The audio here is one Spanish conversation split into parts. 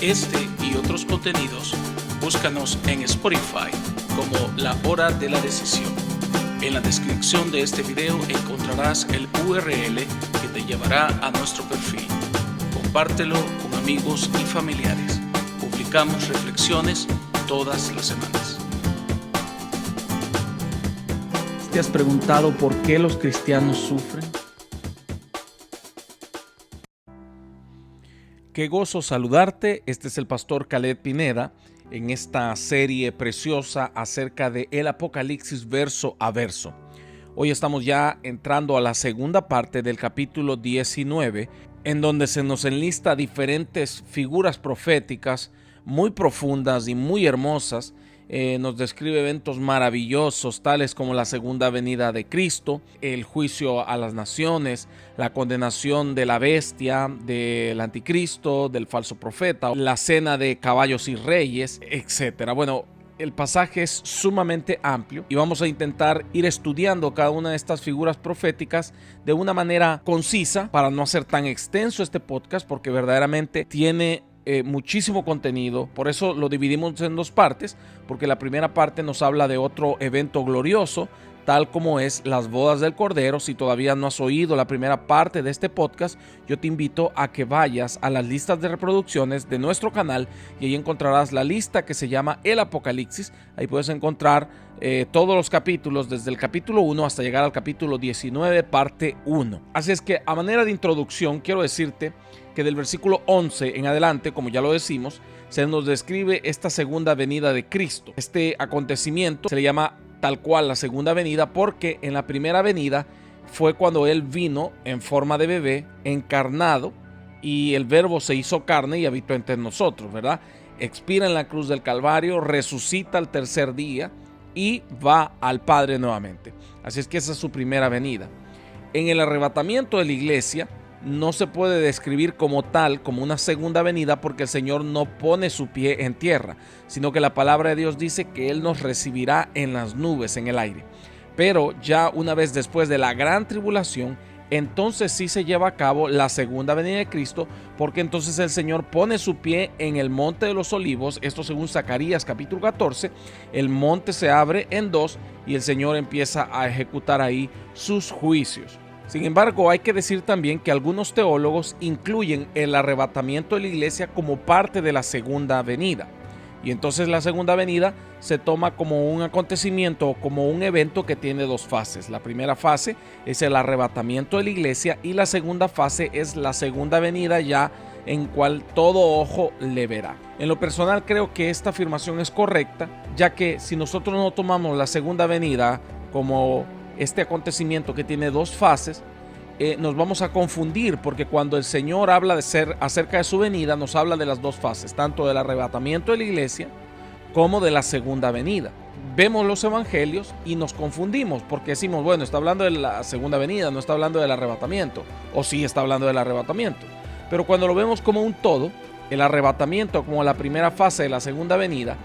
Este y otros contenidos, búscanos en Spotify como La Hora de la Decisión. En la descripción de este video encontrarás el URL que te llevará a nuestro perfil. Compártelo con amigos y familiares. Publicamos reflexiones todas las semanas. ¿Te has preguntado por qué los cristianos sufren? Qué gozo saludarte. Este es el pastor Caleb Pineda en esta serie preciosa acerca de el Apocalipsis verso a verso. Hoy estamos ya entrando a la segunda parte del capítulo 19, en donde se nos enlista diferentes figuras proféticas muy profundas y muy hermosas. Nos describe eventos maravillosos tales como la segunda venida de Cristo, el juicio a las naciones, la condenación de la bestia, del anticristo, del falso profeta, la cena de caballos y reyes, etc. Bueno, el pasaje es sumamente amplio y vamos a intentar ir estudiando cada una de estas figuras proféticas de una manera concisa para no hacer tan extenso este podcast, porque verdaderamente tiene muchísimo contenido. Por eso lo dividimos en dos partes, porque la primera parte nos habla de otro evento glorioso, tal como es las bodas del Cordero. Si todavía no has oído la primera parte de este podcast, yo te invito a que vayas a las listas de reproducciones de nuestro canal y ahí encontrarás la lista que se llama El Apocalipsis. Ahí puedes encontrar todos los capítulos, desde el capítulo 1 hasta llegar al capítulo 19, parte 1. Así es que, a manera de introducción, quiero decirte que del versículo 11 en adelante, como ya lo decimos, se nos describe esta segunda venida de Cristo. Este acontecimiento se le llama tal cual la segunda venida porque en la primera venida fue cuando Él vino en forma de bebé, encarnado, y el Verbo se hizo carne y habitó entre nosotros, ¿verdad? Expira en la cruz del Calvario, resucita al tercer día y va al Padre nuevamente. Así es que esa es su primera venida. En el arrebatamiento de la iglesia no se puede describir como tal, como una segunda venida, porque el Señor no pone su pie en tierra, sino que la palabra de Dios dice que Él nos recibirá en las nubes, en el aire. Pero ya una vez después de la gran tribulación, entonces sí se lleva a cabo la segunda venida de Cristo, porque entonces el Señor pone su pie en el monte de los olivos. Esto según Zacarías capítulo 14, el monte se abre en dos y el Señor empieza a ejecutar ahí sus juicios. Sin embargo, hay que decir también que algunos teólogos incluyen el arrebatamiento de la iglesia como parte de la segunda venida. Y entonces la segunda venida se toma como un acontecimiento o como un evento que tiene dos fases. La primera fase es el arrebatamiento de la iglesia y la segunda fase es la segunda venida, ya en cual todo ojo le verá. En lo personal creo que esta afirmación es correcta, ya que si nosotros no tomamos la segunda venida como este acontecimiento que tiene dos fases, nos vamos a confundir, porque cuando el Señor habla acerca de su venida, nos habla de las dos fases, tanto del arrebatamiento de la iglesia como de la segunda venida. Vemos los evangelios y nos confundimos porque decimos, bueno, está hablando de la segunda venida, no está hablando del arrebatamiento, o sí está hablando del arrebatamiento. Pero cuando lo vemos como un todo, el arrebatamiento como la primera fase de la segunda venida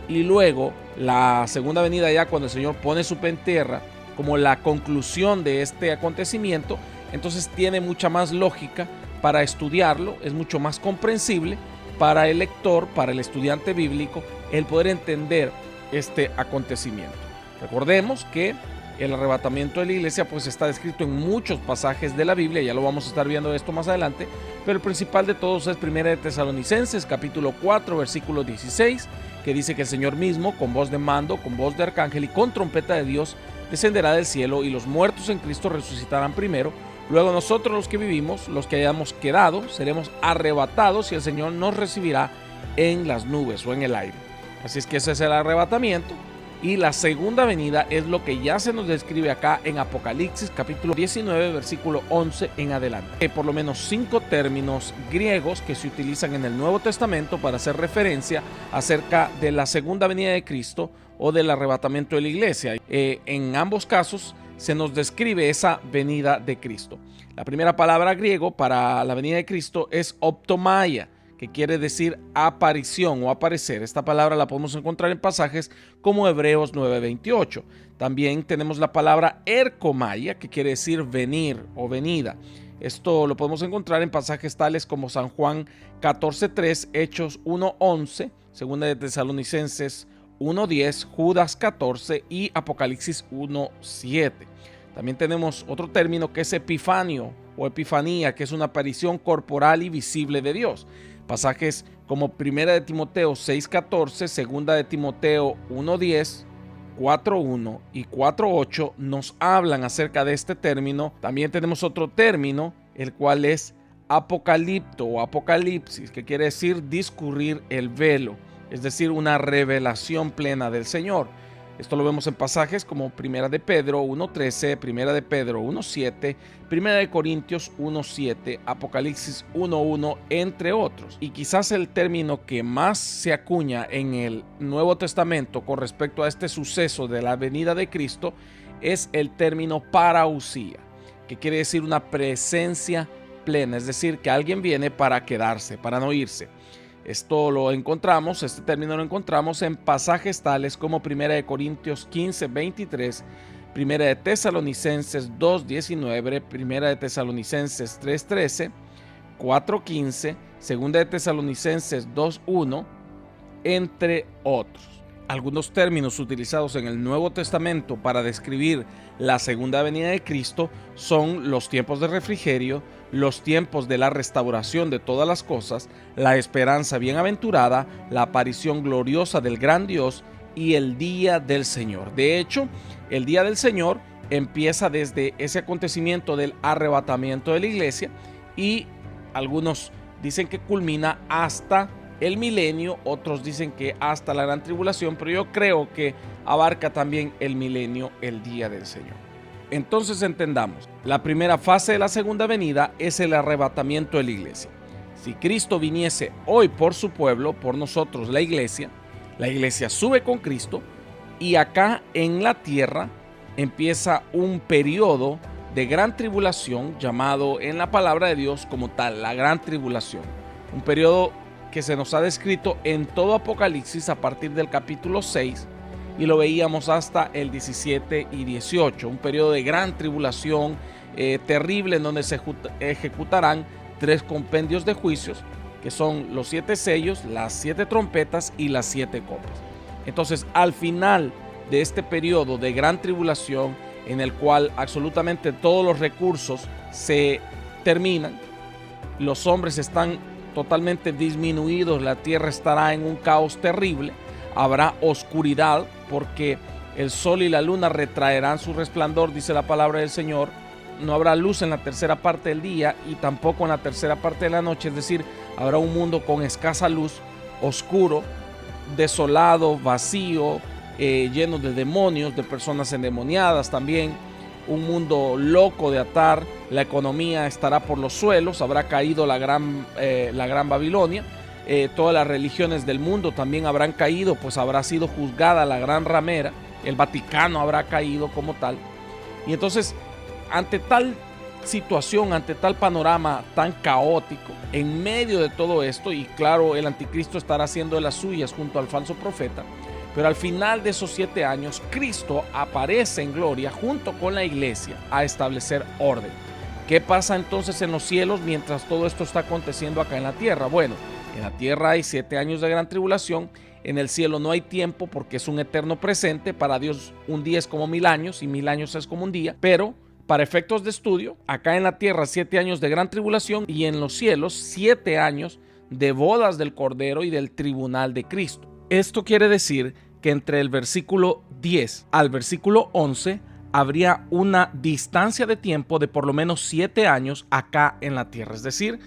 y luego la segunda venida ya cuando el Señor pone su pie en tierra como la conclusión de este acontecimiento, entonces tiene mucha más lógica para estudiarlo, es mucho más comprensible para el lector, para el estudiante bíblico, el poder entender este acontecimiento. Recordemos que el arrebatamiento de la iglesia pues está descrito en muchos pasajes de la Biblia, ya lo vamos a estar viendo esto más adelante, pero el principal de todos es 1 de Tesalonicenses capítulo 4 versículo 16, que dice que el Señor mismo, con voz de mando, con voz de arcángel y con trompeta de Dios, descenderá del cielo y los muertos en Cristo resucitarán primero. Luego nosotros los que vivimos, los que hayamos quedado, seremos arrebatados y el Señor nos recibirá en las nubes o en el aire. Así es que ese es el arrebatamiento. Y la segunda venida es lo que ya se nos describe acá en Apocalipsis capítulo 19 versículo 11 en adelante. Hay por lo menos 5 términos griegos que se utilizan en el Nuevo Testamento para hacer referencia acerca de la segunda venida de Cristo o del arrebatamiento de la iglesia. En ambos casos se nos describe esa venida de Cristo. La primera palabra griego para la venida de Cristo es optomaia, que quiere decir aparición o aparecer. Esta palabra la podemos encontrar en pasajes como Hebreos 9:28. También tenemos la palabra ercomaia, que quiere decir venir o venida. Esto lo podemos encontrar en pasajes tales como San Juan 14:3, Hechos 1:11, Segunda de Tesalonicenses 1:10, Judas 14 y Apocalipsis 1:7. También tenemos otro término que es epifanio o epifanía, que es una aparición corporal y visible de Dios. Pasajes como Primera de Timoteo 6:14, Segunda de Timoteo 1:10, 4:1 y 4:8 nos hablan acerca de este término. También tenemos otro término, el cual es apocalipto o apocalipsis, que quiere decir discurrir el velo, es decir, una revelación plena del Señor. Esto lo vemos en pasajes como Primera de Pedro 1:13, Primera de Pedro 1:7, Primera de Corintios 1:7, Apocalipsis 1:1, entre otros. Y quizás el término que más se acuña en el Nuevo Testamento con respecto a este suceso de la venida de Cristo es el término parousia, que quiere decir una presencia plena, es decir, que alguien viene para quedarse, para no irse. Este término lo encontramos en pasajes tales como 1 Corintios 15:23, 1 de Tesalonicenses 2:19, 1 de Tesalonicenses 3:13, 4:15, 2 de Tesalonicenses 2:1, entre otros. Algunos términos utilizados en el Nuevo Testamento para describir la segunda venida de Cristo son los tiempos de refrigerio, los tiempos de la restauración de todas las cosas, la esperanza bienaventurada, la aparición gloriosa del gran Dios y el día del Señor. De hecho, el día del Señor empieza desde ese acontecimiento del arrebatamiento de la iglesia y algunos dicen que culmina hasta el milenio, otros dicen que hasta la gran tribulación, pero yo creo que abarca también el milenio, el día del Señor. Entonces entendamos, la primera fase de la segunda venida es el arrebatamiento de la iglesia. Si Cristo viniese hoy por su pueblo, por nosotros la iglesia sube con Cristo y acá en la tierra empieza un periodo de gran tribulación llamado en la palabra de Dios como tal, la gran tribulación. Un periodo que se nos ha descrito en todo Apocalipsis a partir del capítulo 6 y lo veíamos hasta el 17 y 18, un periodo de gran tribulación terrible en donde se ejecutarán 3 compendios de juicios, que son los 7 sellos, las 7 trompetas y las 7 copas. Entonces, al final de este periodo de gran tribulación, en el cual absolutamente todos los recursos se terminan, los hombres están totalmente disminuidos, la tierra estará en un caos terrible, habrá oscuridad porque el sol y la luna retraerán su resplandor, dice la palabra del Señor. No habrá luz en la tercera parte del día y tampoco en la tercera parte de la noche, es decir, habrá un mundo con escasa luz, oscuro, desolado, vacío, lleno de demonios, de personas endemoniadas también, un mundo loco de atar, la economía estará por los suelos, habrá caído la gran Babilonia, todas las religiones del mundo también habrán caído, pues habrá sido juzgada la gran ramera, el Vaticano habrá caído como tal. Y entonces, ante tal situación, ante tal panorama tan caótico, en medio de todo esto, y claro, el anticristo estará haciendo de las suyas junto al falso profeta, pero al final de esos 7 años, Cristo aparece en gloria junto con la iglesia a establecer orden. ¿Qué pasa entonces en los cielos mientras todo esto está aconteciendo acá en la tierra? Bueno, en la tierra hay 7 años de gran tribulación, en el cielo no hay tiempo porque es un eterno presente, para Dios un día es como 1000 años y 1000 años es como un día, pero para efectos de estudio, acá en la tierra 7 años de gran tribulación y en los cielos 7 años de bodas del Cordero y del tribunal de Cristo. Esto quiere decir que entre el versículo 10 al versículo 11 habría una distancia de tiempo de por lo menos 7 años acá en la tierra, es decir,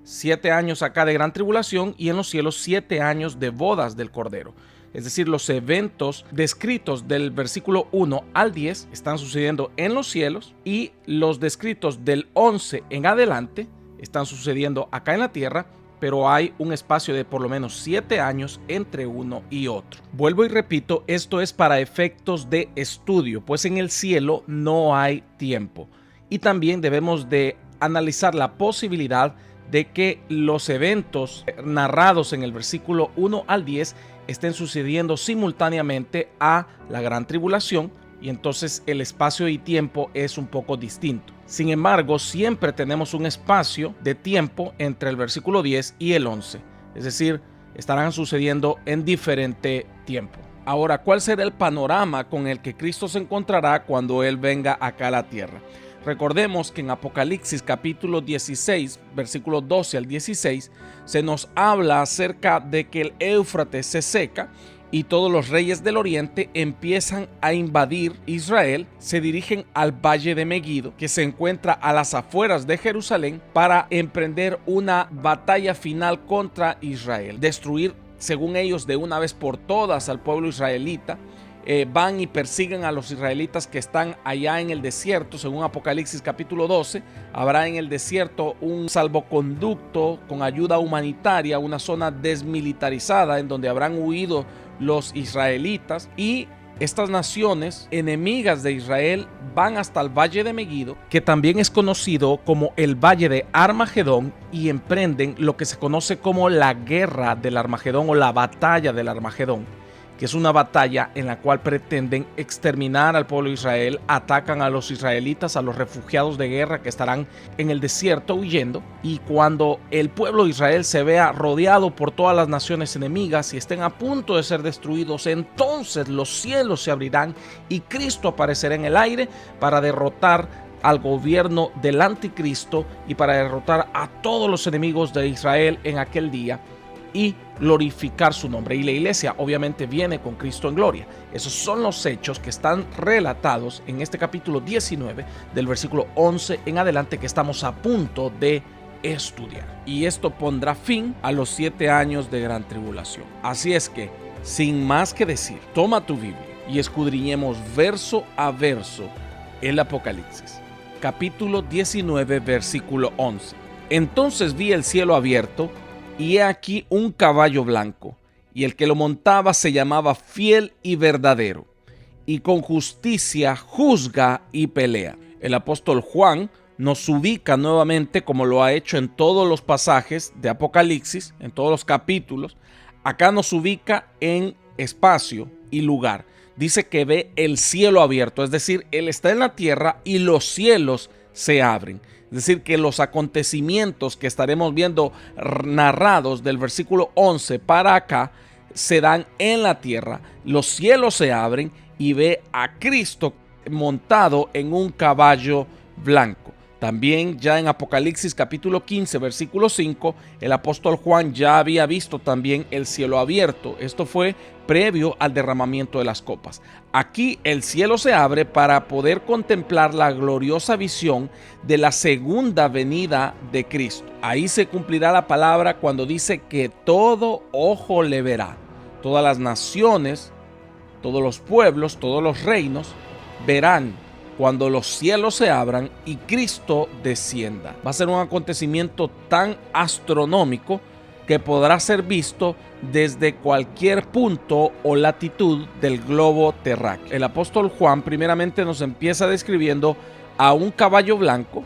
7 años acá de gran tribulación y en los cielos 7 años de bodas del Cordero. Es decir, los eventos descritos del versículo 1 al 10 están sucediendo en los cielos y los descritos del 11 en adelante están sucediendo acá en la tierra, pero hay un espacio de por lo menos 7 años entre uno y otro. Vuelvo y repito, esto es para efectos de estudio, pues en el cielo no hay tiempo. Y también debemos de analizar la posibilidad de que los eventos narrados en el versículo 1 al 10 estén sucediendo simultáneamente a la gran tribulación, y entonces el espacio y tiempo es un poco distinto. Sin embargo, siempre tenemos un espacio de tiempo entre el versículo 10 y el 11, es decir, estarán sucediendo en diferente tiempo. Ahora, ¿cuál será el panorama con el que Cristo se encontrará cuando Él venga acá a la tierra? Recordemos que en Apocalipsis capítulo 16, versículos 12 al 16, se nos habla acerca de que el Éufrates se seca y todos los reyes del oriente empiezan a invadir Israel, se dirigen al valle de Megido, que se encuentra a las afueras de Jerusalén, para emprender una batalla final contra Israel, destruir, según ellos, de una vez por todas al pueblo israelita. Van y persiguen a los israelitas que están allá en el desierto. Según Apocalipsis capítulo 12, habrá en el desierto un salvoconducto con ayuda humanitaria, una zona desmilitarizada en donde habrán huido los israelitas, y estas naciones enemigas de Israel van hasta el valle de Megido, que también es conocido como el valle de Armagedón, y emprenden lo que se conoce como la guerra del Armagedón o la batalla del Armagedón, que es una batalla en la cual pretenden exterminar al pueblo de Israel, atacan a los israelitas, a los refugiados de guerra que estarán en el desierto huyendo, y cuando el pueblo de Israel se vea rodeado por todas las naciones enemigas y estén a punto de ser destruidos, entonces los cielos se abrirán y Cristo aparecerá en el aire para derrotar al gobierno del anticristo y para derrotar a todos los enemigos de Israel en aquel día y glorificar su nombre. Y la iglesia obviamente viene con Cristo en gloria. Esos son los hechos que están relatados en este capítulo 19 del versículo 11 en adelante, que estamos a punto de estudiar. Y esto pondrá fin a los 7 años de gran tribulación. Así es que, sin más que decir, toma tu Biblia y escudriñemos verso a verso el Apocalipsis. Capítulo 19, versículo 11. Entonces vi el cielo abierto, y he aquí un caballo blanco, y el que lo montaba se llamaba Fiel y Verdadero, y con justicia juzga y pelea. El apóstol Juan nos ubica nuevamente, como lo ha hecho en todos los pasajes de Apocalipsis, en todos los capítulos. Acá nos ubica en espacio y lugar. Dice que ve el cielo abierto, es decir, él está en la tierra y los cielos se abren. Es decir, que los acontecimientos que estaremos viendo narrados del versículo 11 para acá se dan en la tierra. Los cielos se abren y ve a Cristo montado en un caballo blanco. También ya en Apocalipsis capítulo 15 versículo 5, el apóstol Juan ya había visto también el cielo abierto. Esto fue previo al derramamiento de las copas. Aquí el cielo se abre para poder contemplar la gloriosa visión de la segunda venida de Cristo. Ahí se cumplirá la palabra cuando dice que todo ojo le verá. Todas las naciones, todos los pueblos, todos los reinos verán cuando los cielos se abran y Cristo descienda. Va a ser un acontecimiento tan astronómico que podrá ser visto desde cualquier punto o latitud del globo terráqueo. El apóstol Juan primeramente nos empieza describiendo a un caballo blanco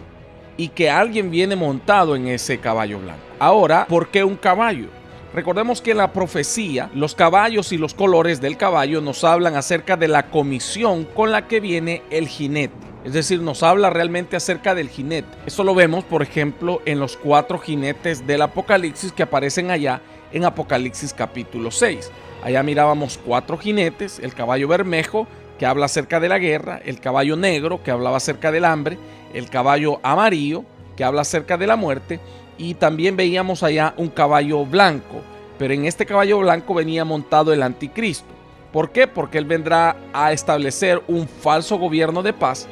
y que alguien viene montado en ese caballo blanco. Ahora, ¿por qué un caballo? Recordemos que en la profecía, los caballos y los colores del caballo nos hablan acerca de la comisión con la que viene el jinete. Es decir, nos habla realmente acerca del jinete. Eso lo vemos, por ejemplo, en los 4 jinetes del Apocalipsis que aparecen allá en Apocalipsis capítulo 6. Allá mirábamos 4 jinetes: el caballo bermejo, que habla acerca de la guerra; el caballo negro, que hablaba acerca del hambre; el caballo amarillo, que habla acerca de la muerte; y también veíamos allá un caballo blanco, pero en este caballo blanco venía montado el anticristo. ¿Por qué? Porque él vendrá a establecer un falso gobierno de paz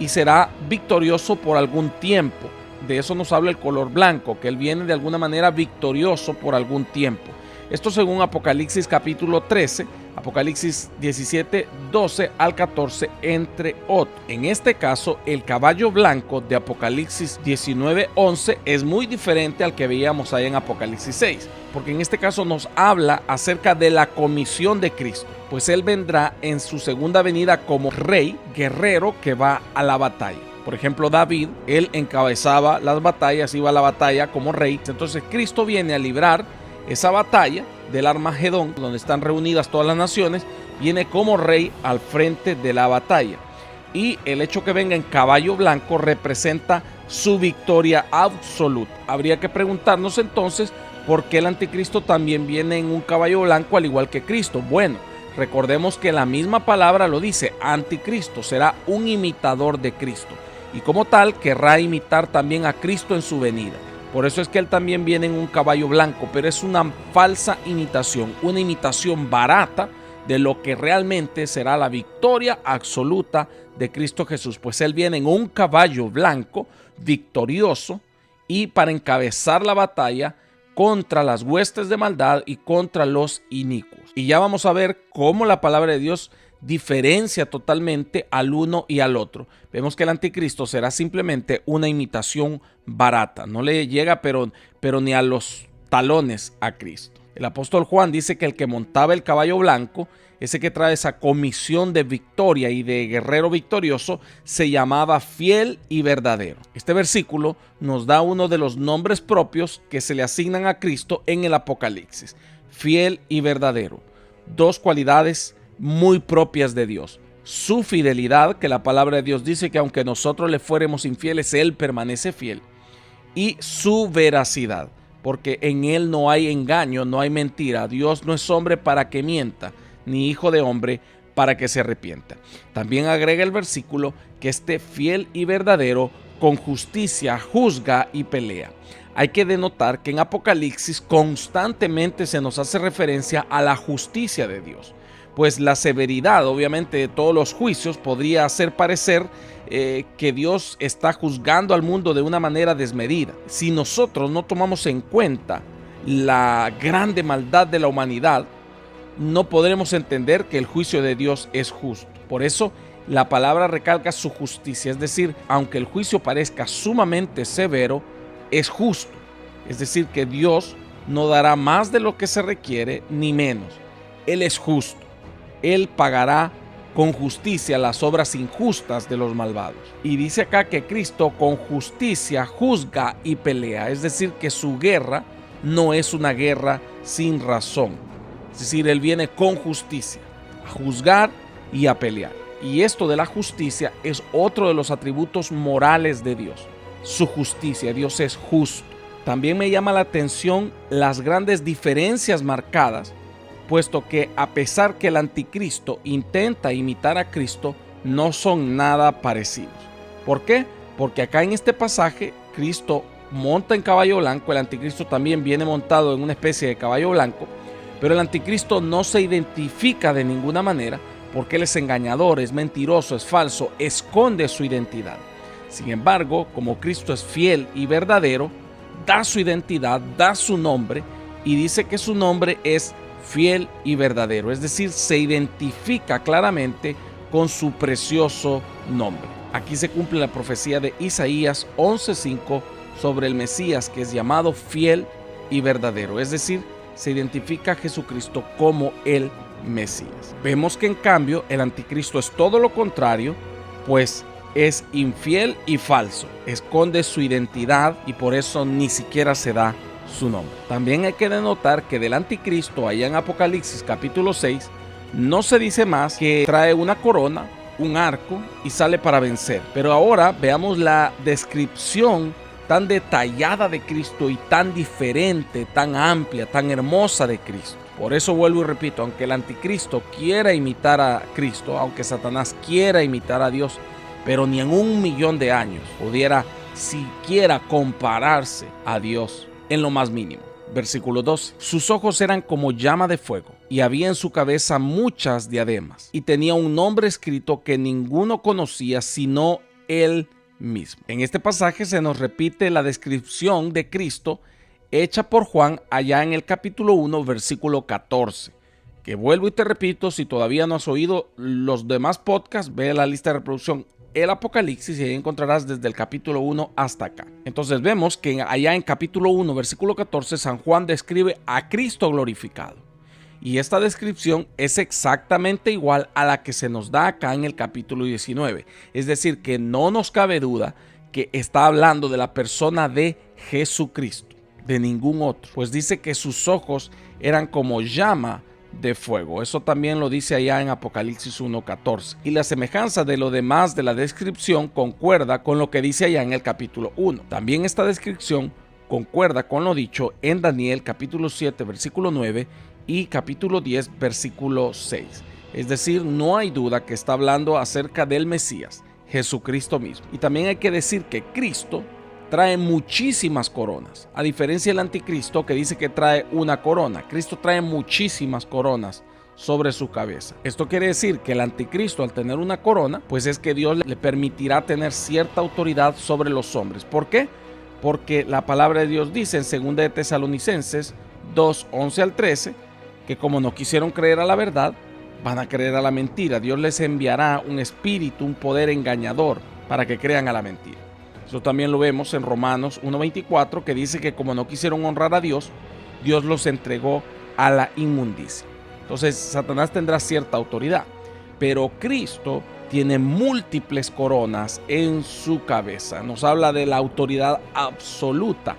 y será victorioso por algún tiempo. De eso nos habla el color blanco, que él viene de alguna manera victorioso por algún tiempo. Esto según Apocalipsis capítulo 13, Apocalipsis 17, 12 al 14, entre otros. En este caso, el caballo blanco de Apocalipsis 19, 11 es muy diferente al que veíamos ahí en Apocalipsis 6, porque en este caso nos habla acerca de la comisión de Cristo, pues él vendrá en su segunda venida como rey, guerrero que va a la batalla. Por ejemplo, David, él encabezaba las batallas, iba a la batalla como rey. Entonces Cristo viene a librar esa batalla del Armagedón, donde están reunidas todas las naciones, viene como rey al frente de la batalla. Y el hecho que venga en caballo blanco representa su victoria absoluta. Habría que preguntarnos entonces por qué el anticristo también viene en un caballo blanco al igual que Cristo. Bueno, recordemos que la misma palabra lo dice, anticristo, será un imitador de Cristo. Y como tal, querrá imitar también a Cristo en su venida. Por eso es que él también viene en un caballo blanco, pero es una falsa imitación, una imitación barata de lo que realmente será la victoria absoluta de Cristo Jesús. Pues él viene en un caballo blanco, victorioso, y para encabezar la batalla contra las huestes de maldad y contra los inicuos. Y ya vamos a ver cómo la palabra de Dios diferencia totalmente al uno y al otro. Vemos que el anticristo será simplemente una imitación barata, no le llega pero ni a los talones a Cristo. El apóstol Juan dice que el que montaba el caballo blanco, ese que trae esa comisión de victoria y de guerrero victorioso, se llamaba fiel y verdadero. Este versículo nos da uno de los nombres propios que se le asignan a Cristo en el Apocalipsis. Fiel y verdadero. Dos cualidades muy propias de Dios. Su fidelidad, que la palabra de Dios dice que aunque nosotros le fuéramos infieles, Él permanece fiel. Y su veracidad, porque en Él no hay engaño, no hay mentira. Dios no es hombre para que mienta, ni hijo de hombre para que se arrepienta. También agrega el versículo que este fiel y verdadero con justicia juzga y pelea. Hay que denotar que en Apocalipsis constantemente se nos hace referencia a la justicia de Dios. Pues la severidad, obviamente, de todos los juicios podría hacer parecer que Dios está juzgando al mundo de una manera desmedida. Si nosotros no tomamos en cuenta la grande maldad de la humanidad, no podremos entender que el juicio de Dios es justo. Por eso la palabra recalca su justicia, es decir, aunque el juicio parezca sumamente severo, es justo. Es decir, que Dios no dará más de lo que se requiere ni menos. Él es justo. Él pagará con justicia las obras injustas de los malvados. Y dice acá que Cristo con justicia juzga y pelea, es decir, que su guerra no es una guerra sin razón. Es decir, Él viene con justicia a juzgar y a pelear. Y esto de la justicia es otro de los atributos morales de Dios. Su justicia, Dios es justo. También me llama la atención las grandes diferencias marcadas, puesto que a pesar que el anticristo intenta imitar a Cristo, no son nada parecidos. ¿Por qué? Porque acá en este pasaje Cristo monta en caballo blanco, el anticristo también viene montado en una especie de caballo blanco, pero el anticristo no se identifica de ninguna manera porque él es engañador, es mentiroso, es falso, esconde su identidad. Sin embargo, como Cristo es fiel y verdadero, da su identidad, da su nombre y dice que su nombre es fiel y verdadero, es decir, se identifica claramente con su precioso nombre. Aquí se cumple la profecía de Isaías 11:5 sobre el Mesías, que es llamado fiel y verdadero, es decir, se identifica a Jesucristo como el Mesías. Vemos que en cambio el anticristo es todo lo contrario, pues es infiel y falso, esconde su identidad y por eso ni siquiera se da su nombre. También hay que denotar que del anticristo allá en Apocalipsis capítulo 6 no se dice más que trae una corona, un arco y sale para vencer. Pero ahora veamos la descripción tan detallada de Cristo y tan diferente, tan amplia, tan hermosa de Cristo. Por eso vuelvo y repito, aunque el anticristo quiera imitar a Cristo, aunque Satanás quiera imitar a Dios, pero ni en 1.000.000 de años pudiera siquiera compararse a Dios en lo más mínimo. Versículo 12. Sus ojos eran como llama de fuego, y había en su cabeza muchas diademas, y tenía un nombre escrito que ninguno conocía sino él mismo. En este pasaje se nos repite la descripción de Cristo hecha por Juan allá en el capítulo 1, versículo 14. Que vuelvo y te repito, si todavía no has oído los demás podcasts, ve a la lista de reproducción el Apocalipsis y ahí encontrarás desde el capítulo 1 hasta acá. Entonces vemos que allá en capítulo 1, versículo 14, San Juan describe a Cristo glorificado. Y esta descripción es exactamente igual a la que se nos da acá en el capítulo 19. Es decir, que no nos cabe duda que está hablando de la persona de Jesucristo. de ningún otro, pues dice que sus ojos eran como llama de fuego. Eso también lo dice allá en Apocalipsis 1:14. Y la semejanza de lo demás de la descripción concuerda con lo que dice allá en el capítulo 1. También esta descripción concuerda con lo dicho en Daniel capítulo 7 versículo 9 y capítulo 10 versículo 6. Es decir, no hay duda que está hablando acerca del Mesías, Jesucristo mismo. Y también hay que decir que Cristo trae muchísimas coronas, a diferencia del anticristo que dice que trae una corona. Cristo trae muchísimas coronas sobre su cabeza. Esto quiere decir que el anticristo, al tener una corona, pues es que Dios le permitirá tener cierta autoridad sobre los hombres. ¿Por qué? Porque la palabra de Dios dice en 2 de Tesalonicenses 2:11 al 13 que como no quisieron creer a la verdad, van a creer a la mentira. Dios les enviará un espíritu, un poder engañador para que crean a la mentira. Eso también lo vemos en Romanos 1:24, que dice que como no quisieron honrar a Dios, Dios los entregó a la inmundicia. Entonces, Satanás tendrá cierta autoridad, pero Cristo tiene múltiples coronas en su cabeza. Nos habla de la autoridad absoluta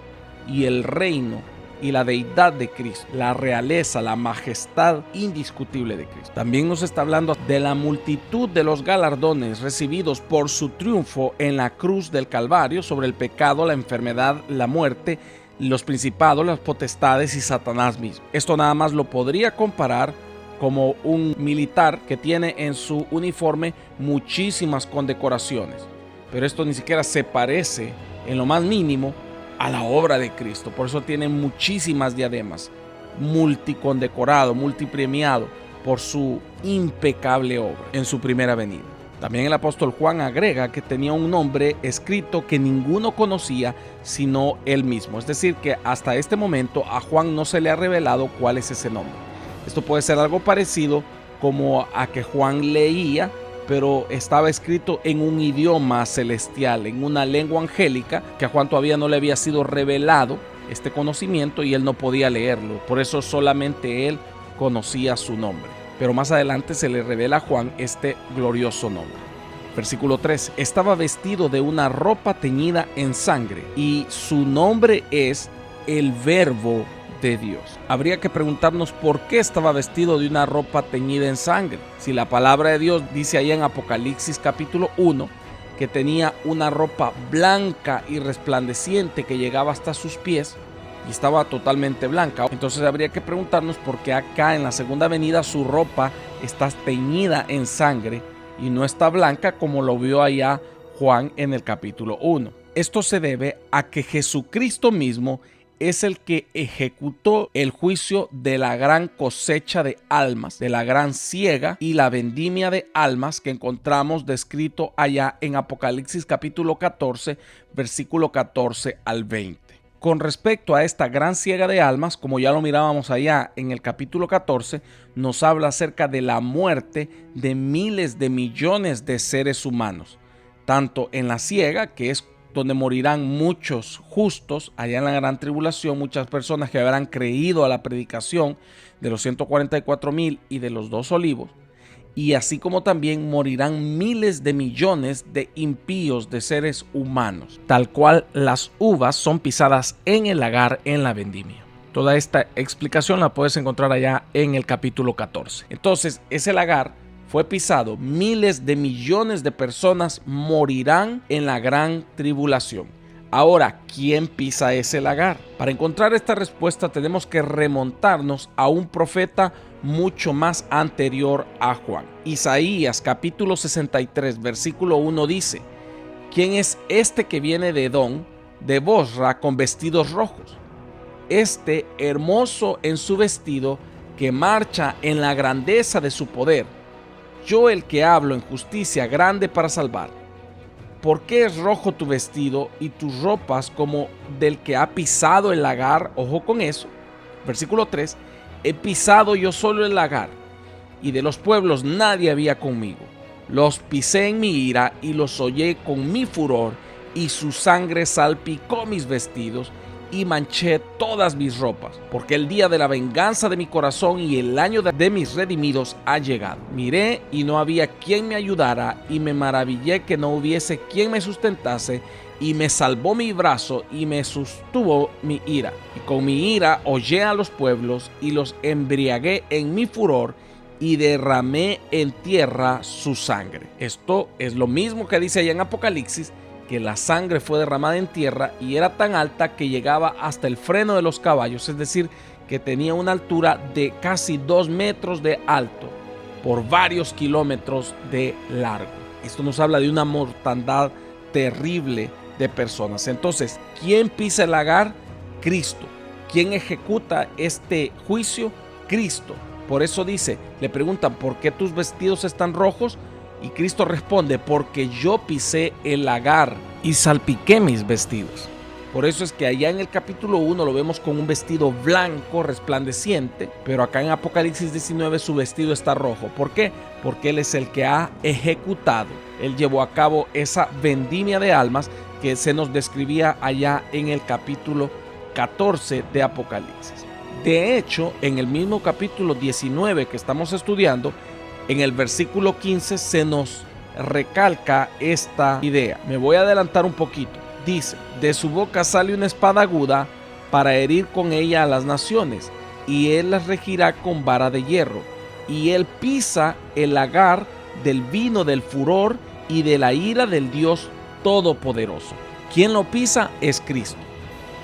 y el reino y la deidad de Cristo, la realeza, la majestad indiscutible de Cristo. También nos está hablando de la multitud de los galardones recibidos por su triunfo en la cruz del Calvario sobre el pecado, la enfermedad, la muerte, los principados, las potestades y Satanás mismo. Esto nada más lo podría comparar como un militar que tiene en su uniforme muchísimas condecoraciones, pero esto ni siquiera se parece en lo más mínimo a la obra de Cristo. Por eso tiene muchísimas diademas, multicondecorado, multipremiado por su impecable obra en su primera venida. También el apóstol Juan agrega que tenía un nombre escrito que ninguno conocía sino él mismo. Es decir, que hasta este momento a Juan no se le ha revelado cuál es ese nombre. Esto puede ser algo parecido como a que Juan leía, pero estaba escrito en un idioma celestial, en una lengua angélica, que a Juan todavía no le había sido revelado este conocimiento y él no podía leerlo. Por eso solamente él conocía su nombre. Pero más adelante se le revela a Juan este glorioso nombre. Versículo 3. Estaba vestido de una ropa teñida en sangre y su nombre es el Verbo de Dios. Habría que preguntarnos por qué estaba vestido de una ropa teñida en sangre. Si la palabra de Dios dice allá en Apocalipsis capítulo 1 que tenía una ropa blanca y resplandeciente que llegaba hasta sus pies y estaba totalmente blanca, entonces habría que preguntarnos por qué acá en la segunda venida su ropa está teñida en sangre y no está blanca como lo vio allá Juan en el capítulo 1. Esto se debe a que Jesucristo mismo es el que ejecutó el juicio de la gran cosecha de almas, de la gran siega y la vendimia de almas que encontramos descrito allá en Apocalipsis capítulo 14, versículo 14 al 20. Con respecto a esta gran siega de almas, como ya lo mirábamos allá en el capítulo 14, nos habla acerca de la muerte de miles de millones de seres humanos, tanto en la siega, que es donde morirán muchos justos allá en la gran tribulación, muchas personas que habrán creído a la predicación de los 144,000 y de los 2 olivos, y así como también morirán miles de millones de impíos, de seres humanos, tal cual las uvas son pisadas en el lagar en la vendimia. Toda esta explicación la puedes encontrar allá en el capítulo 14. Entonces, ese lagar fue pisado, miles de millones de personas morirán en la gran tribulación. Ahora, ¿quién pisa ese lagar? Para encontrar esta respuesta tenemos que remontarnos a un profeta mucho más anterior a Juan. Isaías capítulo 63 versículo 1 dice: ¿Quién es este que viene de Edom, de Bosra, con vestidos rojos? Este hermoso en su vestido, que marcha en la grandeza de su poder. Yo el que hablo en justicia grande para salvar. ¿Por qué es rojo tu vestido y tus ropas como del que ha pisado el lagar? Ojo con eso. Versículo 3. He pisado yo solo el lagar, y de los pueblos nadie había conmigo. Los pisé en mi ira y los hollé con mi furor, y su sangre salpicó mis vestidos, y manché todas mis ropas, porque el día de la venganza de mi corazón y el año de mis redimidos ha llegado. Miré y no había quien me ayudara, y me maravillé que no hubiese quien me sustentase, y me salvó mi brazo y me sostuvo mi ira. Y con mi ira hollé a los pueblos y los embriagué en mi furor, y derramé en tierra su sangre. Esto es lo mismo que dice allá en Apocalipsis, que la sangre fue derramada en tierra y era tan alta que llegaba hasta el freno de los caballos, es decir, que tenía una altura de casi 2 metros de alto por varios kilómetros de largo. Esto nos habla de una mortandad terrible de personas. Entonces, ¿quién pisa el lagar? Cristo. ¿Quién ejecuta este juicio? Cristo. Por eso dice, le preguntan, ¿por qué tus vestidos están rojos? Y Cristo responde, porque yo pisé el lagar y salpiqué mis vestidos. Por eso es que allá en el capítulo 1 lo vemos con un vestido blanco resplandeciente, pero acá en Apocalipsis 19 su vestido está rojo. ¿Por qué? Porque Él es el que ha ejecutado. Él llevó a cabo esa vendimia de almas que se nos describía allá en el capítulo 14 de Apocalipsis. De hecho, en el mismo capítulo 19 que estamos estudiando, en el versículo 15 se nos recalca esta idea. Me voy a adelantar un poquito. Dice, de su boca sale una espada aguda para herir con ella a las naciones, y él las regirá con vara de hierro, y él pisa el lagar del vino del furor y de la ira del Dios Todopoderoso. ¿Quién lo pisa? Es Cristo.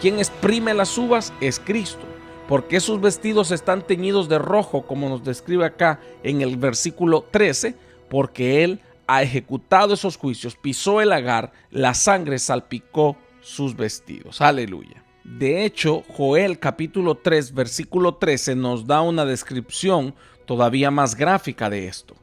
¿Quién exprime las uvas? Es Cristo. ¿Por qué sus vestidos están teñidos de rojo, como nos describe acá en el versículo 13? Porque Él ha ejecutado esos juicios, pisó el lagar, la sangre salpicó sus vestidos. Aleluya. De hecho, Joel capítulo 3, versículo 13 nos da una descripción todavía más gráfica de esto.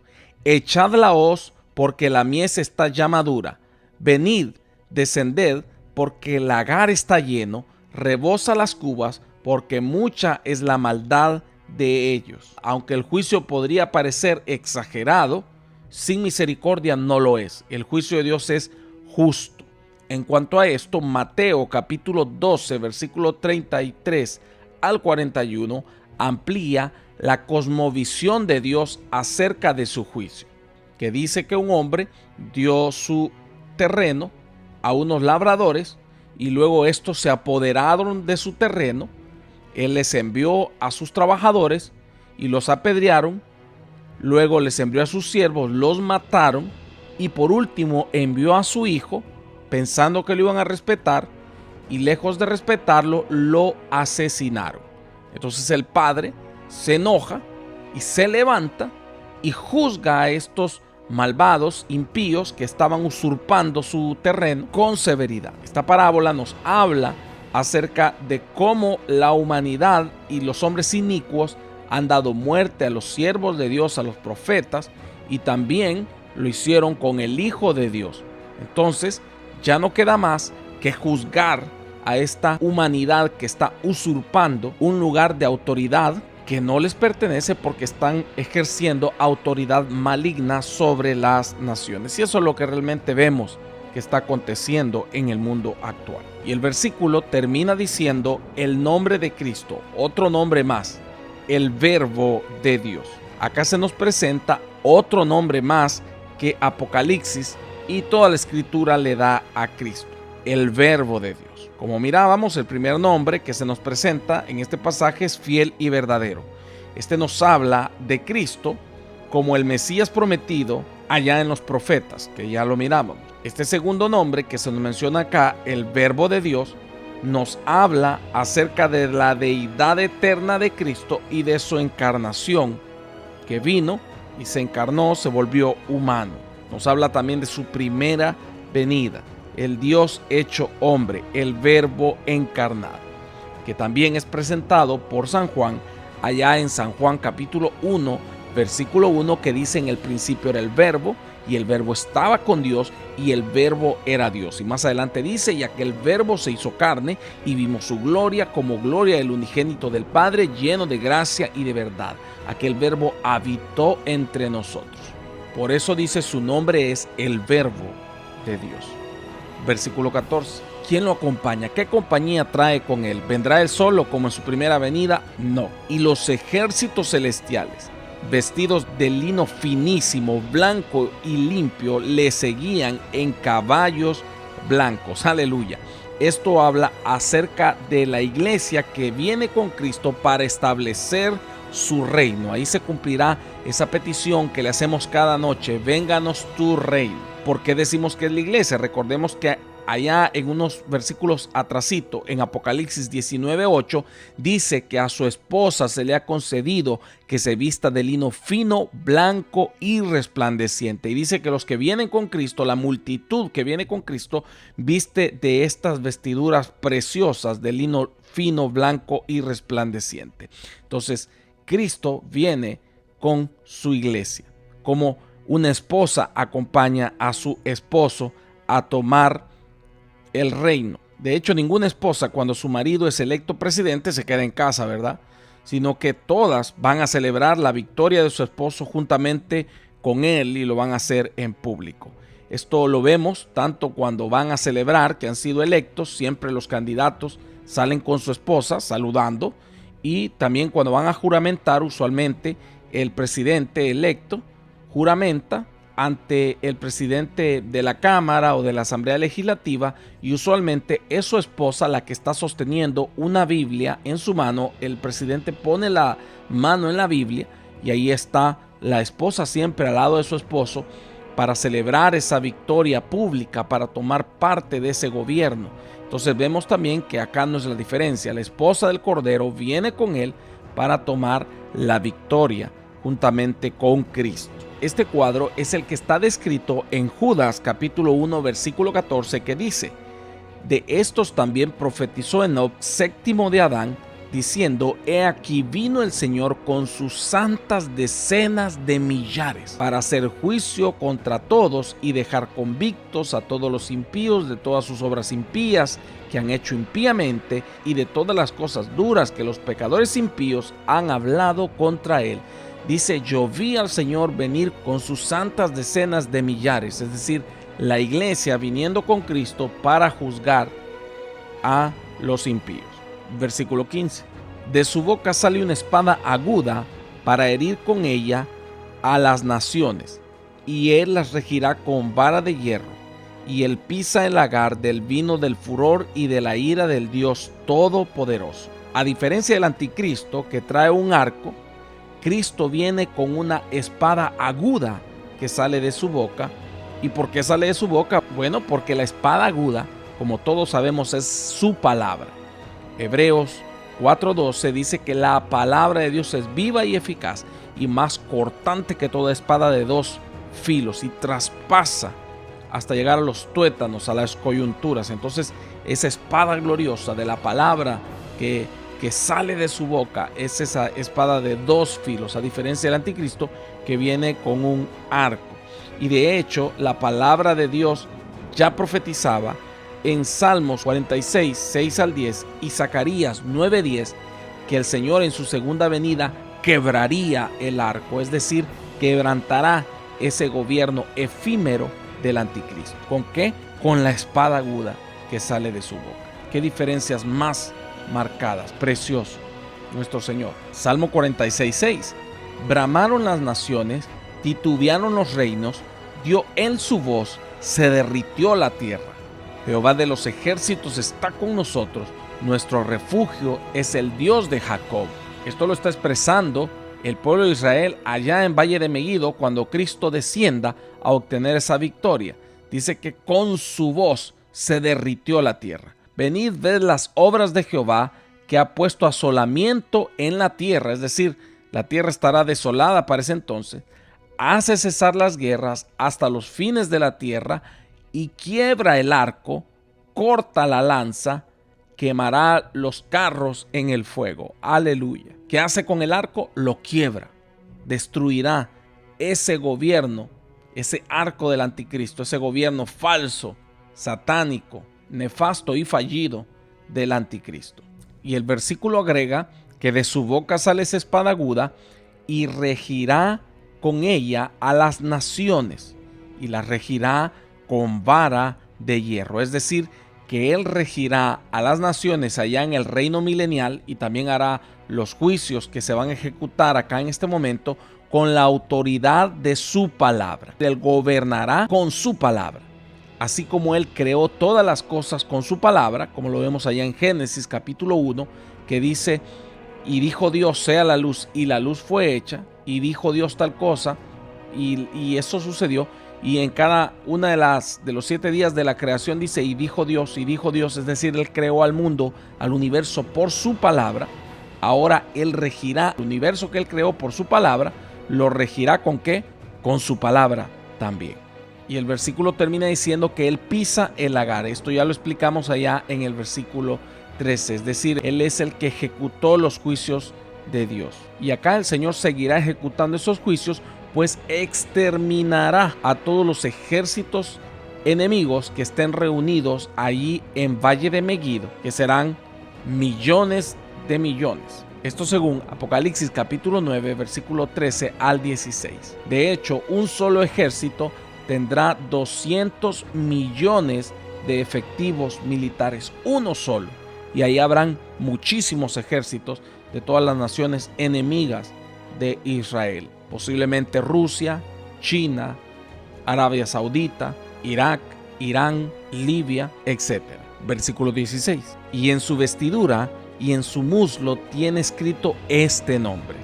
Echad la hoz, porque la mies está ya madura. Venid, descended, porque el lagar está lleno, rebosa las cubas, porque mucha es la maldad de ellos. Aunque el juicio podría parecer exagerado, sin misericordia no lo es. El juicio de Dios es justo. En cuanto a esto, Mateo capítulo 12, versículo 33 al 41, amplía la cosmovisión de Dios acerca de su juicio, que dice que un hombre dio su terreno a unos labradores y luego estos se apoderaron de su terreno. Él les envió a sus trabajadores y los apedrearon, luego les envió a sus siervos, los mataron y por último envió a su hijo pensando que lo iban a respetar y lejos de respetarlo lo asesinaron. Entonces el padre se enoja y se levanta y juzga a estos malvados, impíos que estaban usurpando su terreno con severidad. Esta parábola nos habla acerca de cómo la humanidad y los hombres inicuos han dado muerte a los siervos de Dios, a los profetas, y también lo hicieron con el Hijo de Dios. Entonces, ya no queda más que juzgar a esta humanidad que está usurpando un lugar de autoridad que no les pertenece porque están ejerciendo autoridad maligna sobre las naciones. Y eso es lo que realmente vemos que está aconteciendo en el mundo actual. Y el versículo termina diciendo el nombre de Cristo, otro nombre más, el Verbo de Dios. Acá se nos presenta otro nombre más que Apocalipsis y toda la escritura le da a Cristo, el Verbo de Dios. Como mirábamos, el primer nombre que se nos presenta en este pasaje es fiel y verdadero. Este nos habla de Cristo como el Mesías prometido allá en los profetas, que ya lo miramos. Este segundo nombre que se nos menciona acá, el Verbo de Dios, nos habla acerca de la deidad eterna de Cristo y de su encarnación, que vino y se encarnó, se volvió humano. Nos habla también de su primera venida, el Dios hecho hombre, el Verbo encarnado, que también es presentado por San Juan allá en San Juan capítulo 1, versículo 1, que dice: en el principio era el Verbo, y el Verbo estaba con Dios, y el Verbo era Dios. Y más adelante dice: y aquel Verbo se hizo carne, y vimos su gloria como gloria del unigénito del Padre, lleno de gracia y de verdad. Aquel Verbo habitó entre nosotros. Por eso dice: su nombre es el Verbo de Dios. Versículo 14. ¿Quién lo acompaña? ¿Qué compañía trae con él? ¿Vendrá él solo como en su primera venida? No. Y los ejércitos celestiales, vestidos de lino finísimo, blanco y limpio, le seguían en caballos blancos. Aleluya. Esto habla acerca de la iglesia que viene con Cristo para establecer su reino. Ahí se cumplirá esa petición que le hacemos cada noche: vénganos tu reino. ¿Por qué decimos que es la iglesia? Recordemos que allá en unos versículos atrasito, en Apocalipsis 19:8, dice que a su esposa se le ha concedido que se vista de lino fino, blanco y resplandeciente. Y dice que los que vienen con Cristo, la multitud que viene con Cristo, viste de estas vestiduras preciosas de lino fino, blanco y resplandeciente. Entonces, Cristo viene con su iglesia, como una esposa acompaña a su esposo a tomar el reino. De hecho, ninguna esposa, cuando su marido es electo presidente, se queda en casa, ¿verdad? Sino que todas van a celebrar la victoria de su esposo juntamente con él, y lo van a hacer en público. Esto lo vemos tanto cuando van a celebrar que han sido electos. Siempre los candidatos salen con su esposa saludando, y también cuando van a juramentar, usualmente el presidente electo juramenta ante el presidente de la Cámara o de la Asamblea Legislativa, y usualmente es su esposa la que está sosteniendo una Biblia en su mano. El presidente pone la mano en la Biblia y ahí está la esposa siempre al lado de su esposo para celebrar esa victoria pública, para tomar parte de ese gobierno. Entonces vemos también que acá no es la diferencia. La esposa del Cordero viene con él para tomar la victoria juntamente con Cristo. Este cuadro es el que está descrito en Judas capítulo 1 versículo 14, que dice: de estos también profetizó Enoc, séptimo de Adán, diciendo: he aquí vino el Señor con sus santas decenas de millares, para hacer juicio contra todos y dejar convictos a todos los impíos de todas sus obras impías que han hecho impíamente, y de todas las cosas duras que los pecadores impíos han hablado contra él. Dice: yo vi al Señor venir con sus santas decenas de millares, es decir, la iglesia viniendo con Cristo para juzgar a los impíos. Versículo 15. De su boca sale una espada aguda para herir con ella a las naciones, y él las regirá con vara de hierro, y él pisa el lagar del vino del furor y de la ira del Dios Todopoderoso. A diferencia del anticristo, que trae un arco, Cristo viene con una espada aguda que sale de su boca. ¿Y por qué sale de su boca? Bueno, porque la espada aguda, como todos sabemos, es su palabra. Hebreos 4:12 dice que la palabra de Dios es viva y eficaz, y más cortante que toda espada de dos filos, y traspasa hasta llegar a los tuétanos, a las coyunturas. Entonces, esa espada gloriosa de la palabra que sale de su boca es esa espada de dos filos, a diferencia del anticristo, que viene con un arco. Y de hecho, la palabra de Dios ya profetizaba en Salmos 46, 6 al 10 y Zacarías 9:10 que el Señor en su segunda venida quebraría el arco, es decir, quebrantará ese gobierno efímero del anticristo. ¿Con qué? Con la espada aguda que sale de su boca. ¿Qué diferencias más marcadas? Precioso nuestro Señor. Salmo 46:6. Bramaron las naciones, titubearon los reinos, dio él su voz, se derritió la tierra. Jehová de los ejércitos está con nosotros, nuestro refugio es el Dios de Jacob. Esto lo está expresando el pueblo de Israel allá en Valle de Megiddo, cuando Cristo descienda a obtener esa victoria. Dice que con su voz se derritió la tierra. Venid, ved las obras de Jehová, que ha puesto asolamiento en la tierra, es decir, la tierra estará desolada para ese entonces. Hace cesar las guerras hasta los fines de la tierra, y quiebra el arco, corta la lanza, quemará los carros en el fuego. Aleluya. ¿Qué hace con el arco? Lo quiebra. Destruirá ese gobierno, ese arco del anticristo, ese gobierno falso, satánico, nefasto y fallido del anticristo. Y el versículo agrega que de su boca sale esa espada aguda y regirá con ella a las naciones, y las regirá con vara de hierro. Es decir, que Él regirá a las naciones allá en el reino milenial y también hará los juicios que se van a ejecutar acá en este momento con la autoridad de su palabra. Él gobernará con su palabra. Así como Él creó todas las cosas con su palabra, como lo vemos allá en Génesis capítulo 1, que dice: y dijo Dios, sea la luz, y la luz fue hecha, y dijo Dios tal cosa, y eso sucedió. Y en cada una de los 7 días de la creación dice: y dijo Dios, es decir, Él creó al mundo, al universo por su palabra. Ahora Él regirá el universo que Él creó por su palabra, lo regirá ¿con qué? Con su palabra también. Y el versículo termina diciendo que Él pisa el lagar. Esto ya lo explicamos allá en el versículo 13, es decir, Él es el que ejecutó los juicios de Dios. Y acá el Señor seguirá ejecutando esos juicios, pues exterminará a todos los ejércitos enemigos que estén reunidos allí en Valle de Megiddo, que serán millones de millones. Esto según Apocalipsis capítulo 9, versículo 13 al 16. De hecho, un solo ejército tendrá 200 millones de efectivos militares, uno solo. Y ahí habrán muchísimos ejércitos de todas las naciones enemigas de Israel. Posiblemente Rusia, China, Arabia Saudita, Irak, Irán, Libia, etc. Versículo 16. Y en su vestidura y en su muslo tiene escrito este nombre.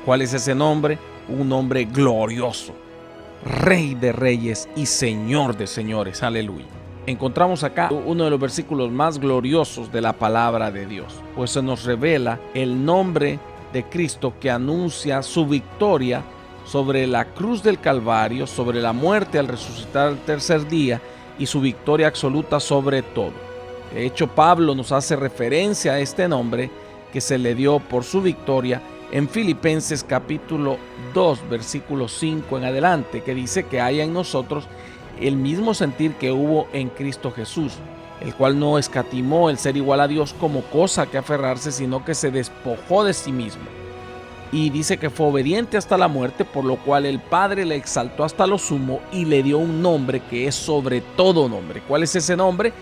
¿Cuál es ese nombre? Un nombre glorioso: Rey de Reyes y Señor de Señores. Aleluya. Encontramos acá uno de los versículos más gloriosos de la palabra de Dios, pues se nos revela el nombre de Cristo que anuncia su victoria sobre la cruz del Calvario, sobre la muerte al resucitar al tercer día y su victoria absoluta sobre todo. De hecho, Pablo nos hace referencia a este nombre que se le dio por su victoria en Filipenses capítulo 2, versículo 5 en adelante, que dice que haya en nosotros el mismo sentir que hubo en Cristo Jesús, el cual no escatimó el ser igual a Dios como cosa que aferrarse, sino que se despojó de sí mismo. Y dice que fue obediente hasta la muerte, por lo cual el Padre le exaltó hasta lo sumo y le dio un nombre que es sobre todo nombre. ¿Cuál es ese nombre?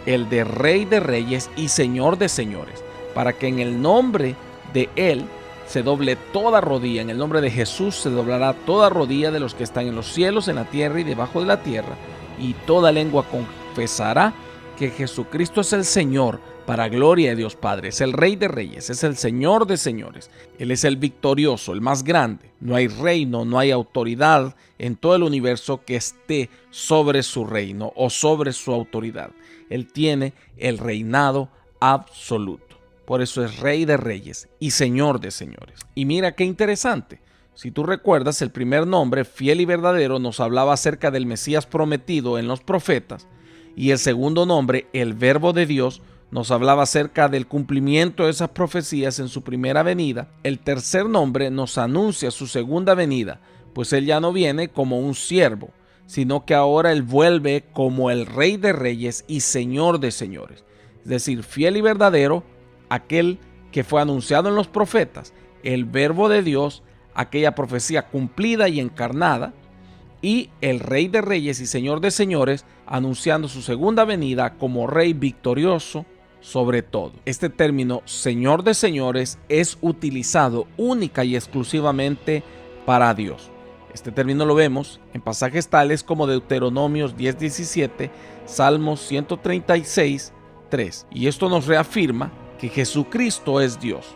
El de Rey de Reyes y Señor de Señores, para que en el nombre de Él se doble toda rodilla. En el nombre de Jesús se doblará toda rodilla de los que están en los cielos, en la tierra y debajo de la tierra, y toda lengua confesará que Jesucristo es el Señor, para gloria de Dios Padre. Es el Rey de Reyes, es el Señor de Señores. Él es el victorioso, el más grande. No hay reino, no hay autoridad en todo el universo que esté sobre su reino o sobre su autoridad. Él tiene el reinado absoluto. Por eso es Rey de Reyes y Señor de Señores. Y mira qué interesante. Si tú recuerdas, el primer nombre, Fiel y Verdadero, nos hablaba acerca del Mesías prometido en los profetas. Y el segundo nombre, el Verbo de Dios, nos hablaba acerca del cumplimiento de esas profecías en su primera venida. El tercer nombre nos anuncia su segunda venida, pues Él ya no viene como un siervo, sino que ahora Él vuelve como el Rey de Reyes y Señor de Señores. Es decir, fiel y verdadero, aquel que fue anunciado en los profetas, el Verbo de Dios, aquella profecía cumplida y encarnada, y el Rey de Reyes y Señor de Señores, anunciando su segunda venida como Rey victorioso sobre todo. Este término Señor de Señores es utilizado única y exclusivamente para Dios. Este término lo vemos en pasajes tales como Deuteronomios 10:17, Salmos 136:3. Y esto nos reafirma que Jesucristo es Dios.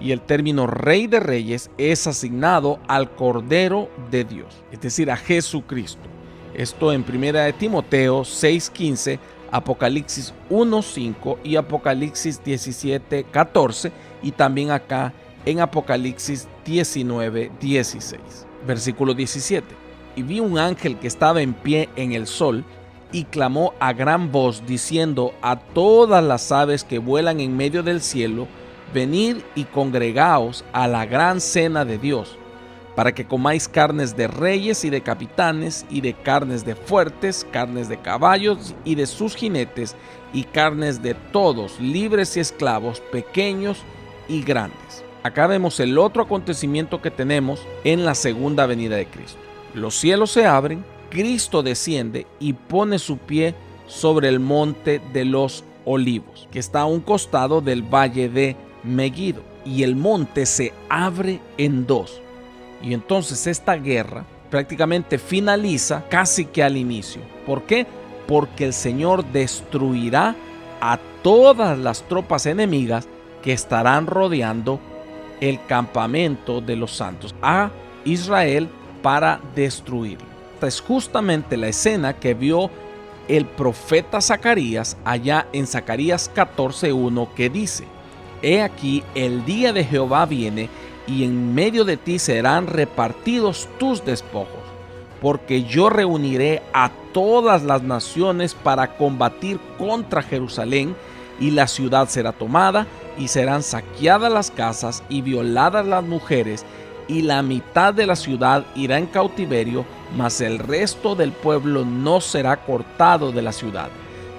Y el término Rey de Reyes es asignado al Cordero de Dios, es decir, a Jesucristo. Esto en 1 Timoteo 6:15, Apocalipsis 1:5 y Apocalipsis 17:14, y también acá en Apocalipsis 19:16. Versículo 17. Y vi un ángel que estaba en pie en el sol y clamó a gran voz diciendo a todas las aves que vuelan en medio del cielo: venid y congregaos a la gran cena de Dios, para que comáis carnes de reyes y de capitanes, y de carnes de fuertes, carnes de caballos y de sus jinetes, y carnes de todos, libres y esclavos, pequeños y grandes. Acá vemos el otro acontecimiento que tenemos en la segunda venida de Cristo. Los cielos se abren, Cristo desciende y pone su pie sobre el monte de los Olivos, que está a un costado del valle de Megiddo, y el monte se abre en dos. Y entonces esta guerra prácticamente finaliza casi que al inicio. ¿Por qué? Porque el Señor destruirá a todas las tropas enemigas que estarán rodeando el campamento de los santos, a Israel, para destruirlo. Esta es justamente la escena que vio el profeta Zacarías allá en Zacarías 14:1, que dice: He aquí, el día de Jehová viene, y en medio de ti serán repartidos tus despojos, porque yo reuniré a todas las naciones para combatir contra Jerusalén, y la ciudad será tomada, y serán saqueadas las casas y violadas las mujeres, y la mitad de la ciudad irá en cautiverio, mas el resto del pueblo no será cortado de la ciudad.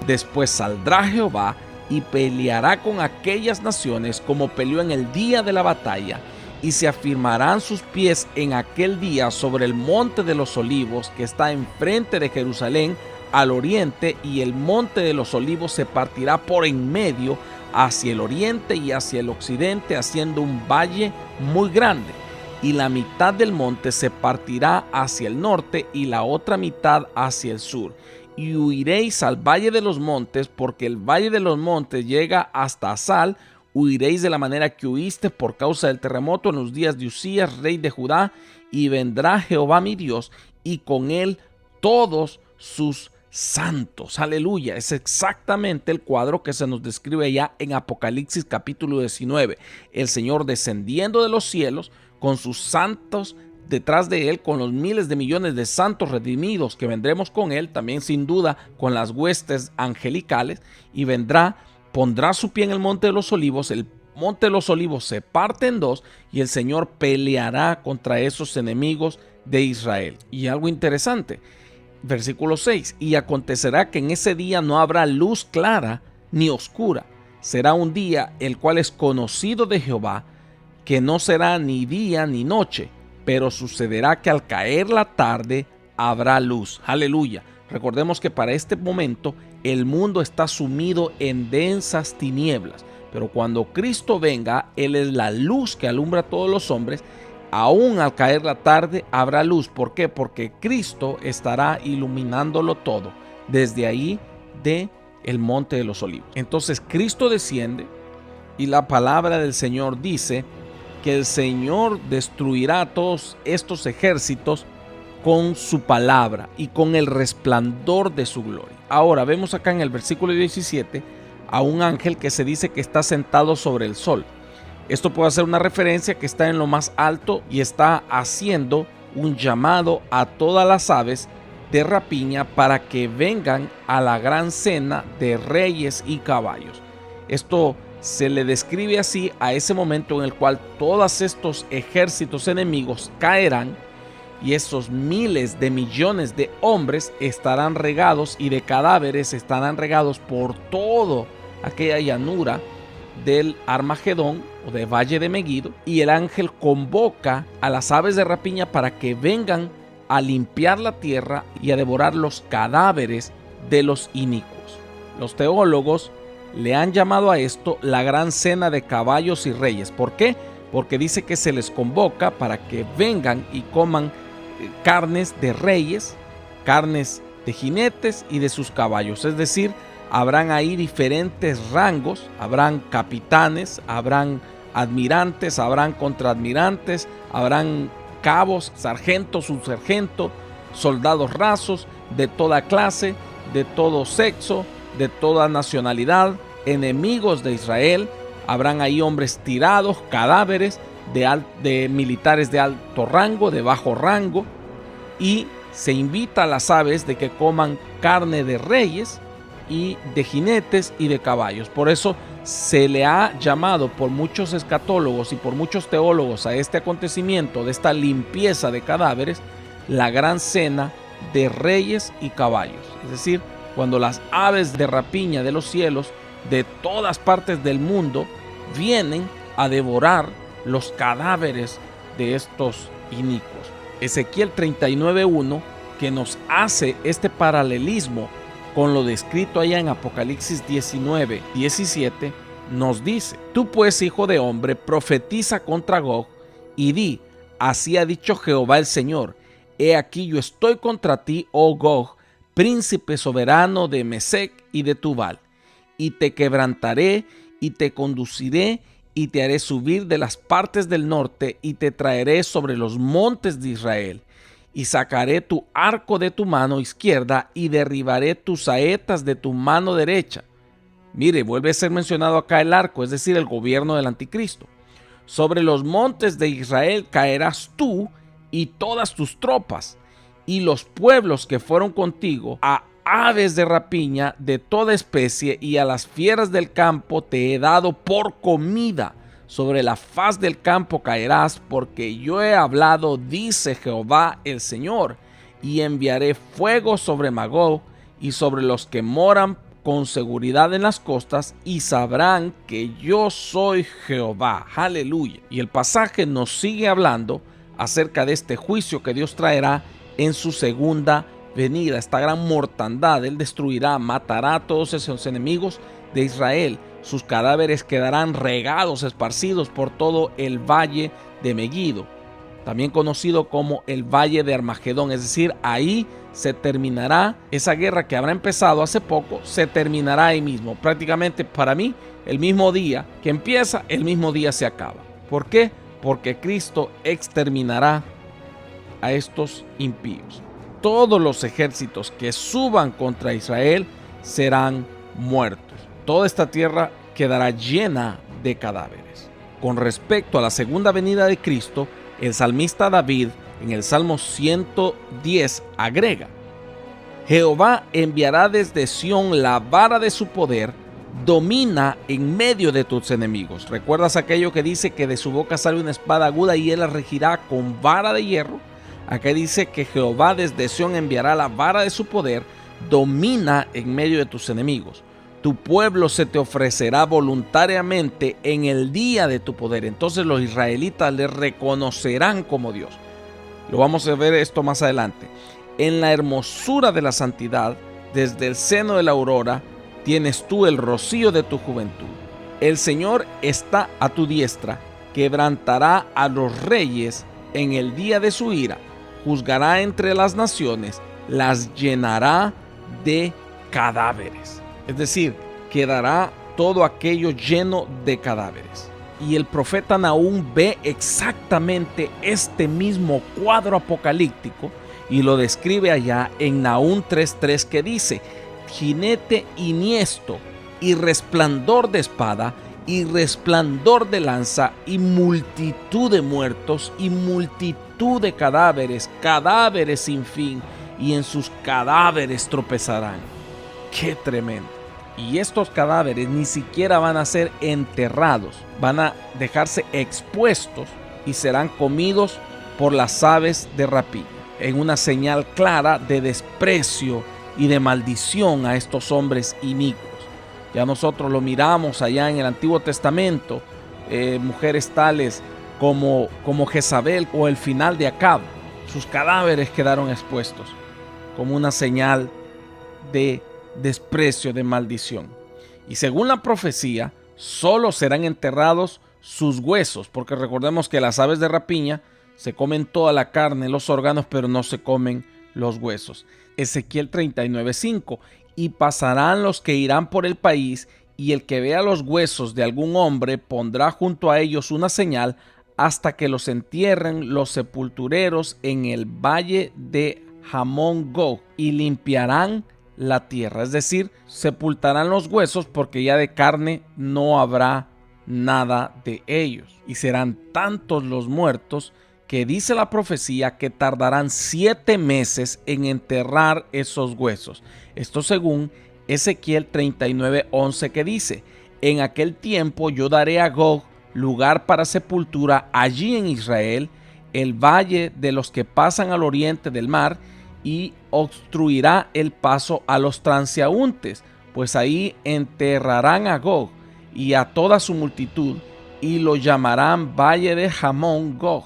Después saldrá Jehová y peleará con aquellas naciones como peleó en el día de la batalla, y se afirmarán sus pies en aquel día sobre el monte de los Olivos, que está enfrente de Jerusalén al oriente, y el monte de los Olivos se partirá por en medio hacia el oriente y hacia el occidente, haciendo un valle muy grande, y la mitad del monte se partirá hacia el norte y la otra mitad hacia el sur. Y huiréis al valle de los montes, porque el valle de los montes llega hasta Asal. Huiréis de la manera que huiste por causa del terremoto en los días de Usías, rey de Judá, y vendrá Jehová mi Dios, y con él todos sus santos. Aleluya. Es exactamente el cuadro que se nos describe ya en Apocalipsis capítulo 19. El Señor descendiendo de los cielos con sus santos detrás de él, con los miles de millones de santos redimidos que vendremos con él, también sin duda con las huestes angelicales, y vendrá, pondrá su pie en el monte de los Olivos. El monte de los Olivos se parte en dos, y el Señor peleará contra esos enemigos de Israel. Y algo interesante, versículo 6: y acontecerá que en ese día no habrá luz clara ni oscura. Será un día el cual es conocido de Jehová, que no será ni día ni noche, pero sucederá que al caer la tarde habrá luz. Aleluya. Recordemos que para este momento el mundo está sumido en densas tinieblas, pero cuando Cristo venga, Él es la luz que alumbra a todos los hombres. Aún al caer la tarde habrá luz. ¿Por qué? Porque Cristo estará iluminándolo todo desde ahí de el monte de los Olivos. Entonces Cristo desciende, y la palabra del Señor dice que el Señor destruirá a todos estos ejércitos con su palabra y con el resplandor de su gloria. Ahora vemos acá en el versículo 17 a un ángel que se dice que está sentado sobre el sol. Esto puede ser una referencia que está en lo más alto y está haciendo un llamado a todas las aves de rapiña para que vengan a la gran cena de reyes y caballos. Esto se le describe así a ese momento en el cual todos estos ejércitos enemigos caerán, y esos miles de millones de hombres estarán regados, y de cadáveres estarán regados por toda aquella llanura del Armagedón o de Valle de Megiddo, y el ángel convoca a las aves de rapiña para que vengan a limpiar la tierra y a devorar los cadáveres de los inicuos. Los teólogos le han llamado a esto la gran cena de caballos y reyes. ¿Por qué? Porque dice que se les convoca para que vengan y coman carnes de reyes, carnes de jinetes y de sus caballos. Es decir, habrán ahí diferentes rangos, habrán capitanes, habrán admirantes, habrán contraadmirantes, habrán cabos, sargentos, subsargentos, soldados rasos de toda clase, de todo sexo, de toda nacionalidad, enemigos de Israel. Habrán ahí hombres tirados, cadáveres de militares de alto rango, de bajo rango, y se invita a las aves de que coman carne de reyes y de jinetes y de caballos. Por eso se le ha llamado por muchos escatólogos y por muchos teólogos a este acontecimiento de esta limpieza de cadáveres la gran cena de reyes y caballos. Es decir, cuando las aves de rapiña de los cielos de todas partes del mundo vienen a devorar los cadáveres de estos inicuos. Ezequiel 39:1, que nos hace este paralelismo con lo descrito allá en Apocalipsis 19:17, nos dice: tú pues, hijo de hombre, profetiza contra Gog y di: así ha dicho Jehová el Señor, he aquí yo estoy contra ti, oh Gog, príncipe soberano de Mesec y de Tubal, y te quebrantaré y te conduciré y te haré subir de las partes del norte y te traeré sobre los montes de Israel. Y sacaré tu arco de tu mano izquierda y derribaré tus saetas de tu mano derecha. Mire, vuelve a ser mencionado acá el arco, es decir, el gobierno del anticristo. Sobre los montes de Israel caerás tú y todas tus tropas, y los pueblos que fueron contigo, a aves de rapiña de toda especie y a las fieras del campo te he dado por comida. Sobre la faz del campo caerás, porque yo he hablado, dice Jehová el Señor, y enviaré fuego sobre Magog y sobre los que moran con seguridad en las costas, y sabrán que yo soy Jehová. Aleluya. Y el pasaje nos sigue hablando acerca de este juicio que Dios traerá en su segunda venida, esta gran mortandad. Él destruirá, matará a todos esos enemigos de Israel. Sus cadáveres quedarán regados, esparcidos por todo el valle de Megiddo, también conocido como el valle de Armagedón. Es decir, ahí se terminará esa guerra que habrá empezado hace poco, se terminará ahí mismo. Prácticamente para mí, el mismo día que empieza, el mismo día se acaba. ¿Por qué? Porque Cristo exterminará a estos impíos. Todos los ejércitos que suban contra Israel serán muertos. Toda esta tierra quedará llena de cadáveres. Con respecto a la segunda venida de Cristo, el salmista David en el Salmo 110 agrega: Jehová enviará desde Sión la vara de su poder, domina en medio de tus enemigos. ¿Recuerdas aquello que dice que de su boca sale una espada aguda y él la regirá con vara de hierro? Acá dice que Jehová desde Sión enviará la vara de su poder, domina en medio de tus enemigos. Tu pueblo se te ofrecerá voluntariamente en el día de tu poder. Entonces los israelitas le reconocerán como Dios. Lo vamos a ver esto más adelante. En la hermosura de la santidad, desde el seno de la aurora, tienes tú el rocío de tu juventud. El Señor está a tu diestra, quebrantará a los reyes en el día de su ira, juzgará entre las naciones, las llenará de cadáveres. Es decir, quedará todo aquello lleno de cadáveres. Y el profeta Nahum ve exactamente este mismo cuadro apocalíptico y lo describe allá en Nahum 3:3, que dice: jinete iniesto y resplandor de espada y resplandor de lanza y multitud de muertos y multitud de cadáveres, cadáveres sin fin, y en sus cadáveres tropezarán. ¡Qué tremendo! Y estos cadáveres ni siquiera van a ser enterrados, van a dejarse expuestos y serán comidos por las aves de rapiña, en una señal clara de desprecio y de maldición a estos hombres inicuos. Ya nosotros lo miramos allá en el Antiguo Testamento, mujeres tales como Jezabel o el final de Acab, sus cadáveres quedaron expuestos como una señal de desprecio, de maldición. Y según la profecía, solo serán enterrados sus huesos, porque recordemos que las aves de rapiña se comen toda la carne, los órganos, pero no se comen los huesos. Ezequiel 39:5: y pasarán los que irán por el país, y el que vea los huesos de algún hombre pondrá junto a ellos una señal hasta que los entierren los sepultureros en el valle de Hamón Gog, y limpiarán la tierra. Es decir, sepultarán los huesos porque ya de carne no habrá nada de ellos. Y serán tantos los muertos que dice la profecía que tardarán 7 meses en enterrar esos huesos. Esto según Ezequiel 39:11, que dice: en aquel tiempo yo daré a Gog lugar para sepultura allí en Israel, el valle de los que pasan al oriente del mar, y obstruirá el paso a los transeúntes, pues ahí enterrarán a Gog y a toda su multitud, y lo llamarán Valle de Hamón Gog.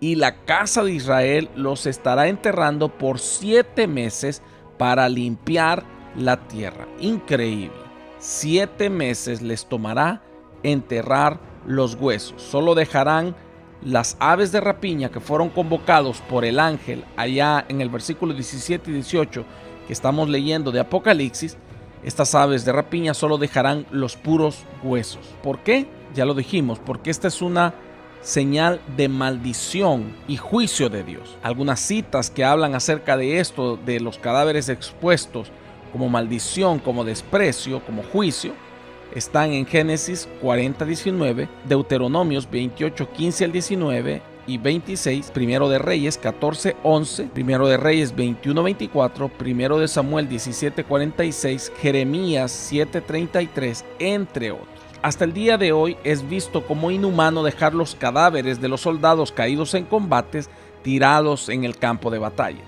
Y la casa de Israel los estará enterrando por 7 meses para limpiar la tierra. Increíble. 7 meses les tomará enterrar los huesos. Solo dejarán las aves de rapiña que fueron convocados por el ángel allá en el versículo 17 y 18 que estamos leyendo de Apocalipsis. Estas aves de rapiña solo dejarán los puros huesos. ¿Por qué? Ya lo dijimos, porque esta es una señal de maldición y juicio de Dios. Algunas citas que hablan acerca de esto, de los cadáveres expuestos como maldición, como desprecio, como juicio, están en Génesis 40:19, Deuteronomios 28:15 al 19 y 26, Primero de Reyes 14:11, Primero de Reyes 21:24, Primero de Samuel 17:46, Jeremías 7:33, entre otros. Hasta el día de hoy es visto como inhumano dejar los cadáveres de los soldados caídos en combates tirados en el campo de batalla.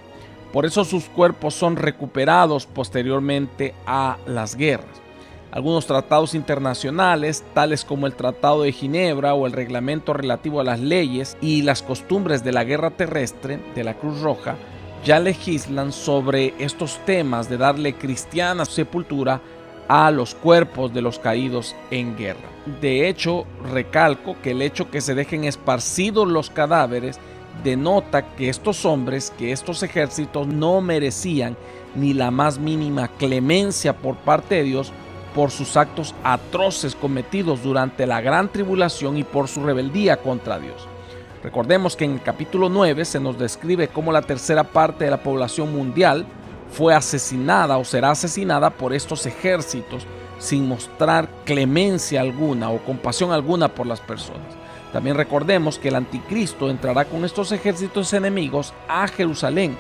Por eso sus cuerpos son recuperados posteriormente a las guerras. Algunos tratados internacionales, tales como el Tratado de Ginebra o el reglamento relativo a las leyes y las costumbres de la guerra terrestre de la Cruz Roja, ya legislan sobre estos temas de darle cristiana sepultura a los cuerpos de los caídos en guerra. De hecho, recalco que el hecho que se dejen esparcidos los cadáveres denota que estos hombres, que estos ejércitos no merecían ni la más mínima clemencia por parte de Dios por sus actos atroces cometidos durante la gran tribulación y por su rebeldía contra Dios. Recordemos que en el capítulo 9 se nos describe cómo la tercera parte de la población mundial fue asesinada o será asesinada por estos ejércitos sin mostrar clemencia alguna o compasión alguna por las personas. También recordemos que el anticristo entrará con estos ejércitos enemigos a Jerusalén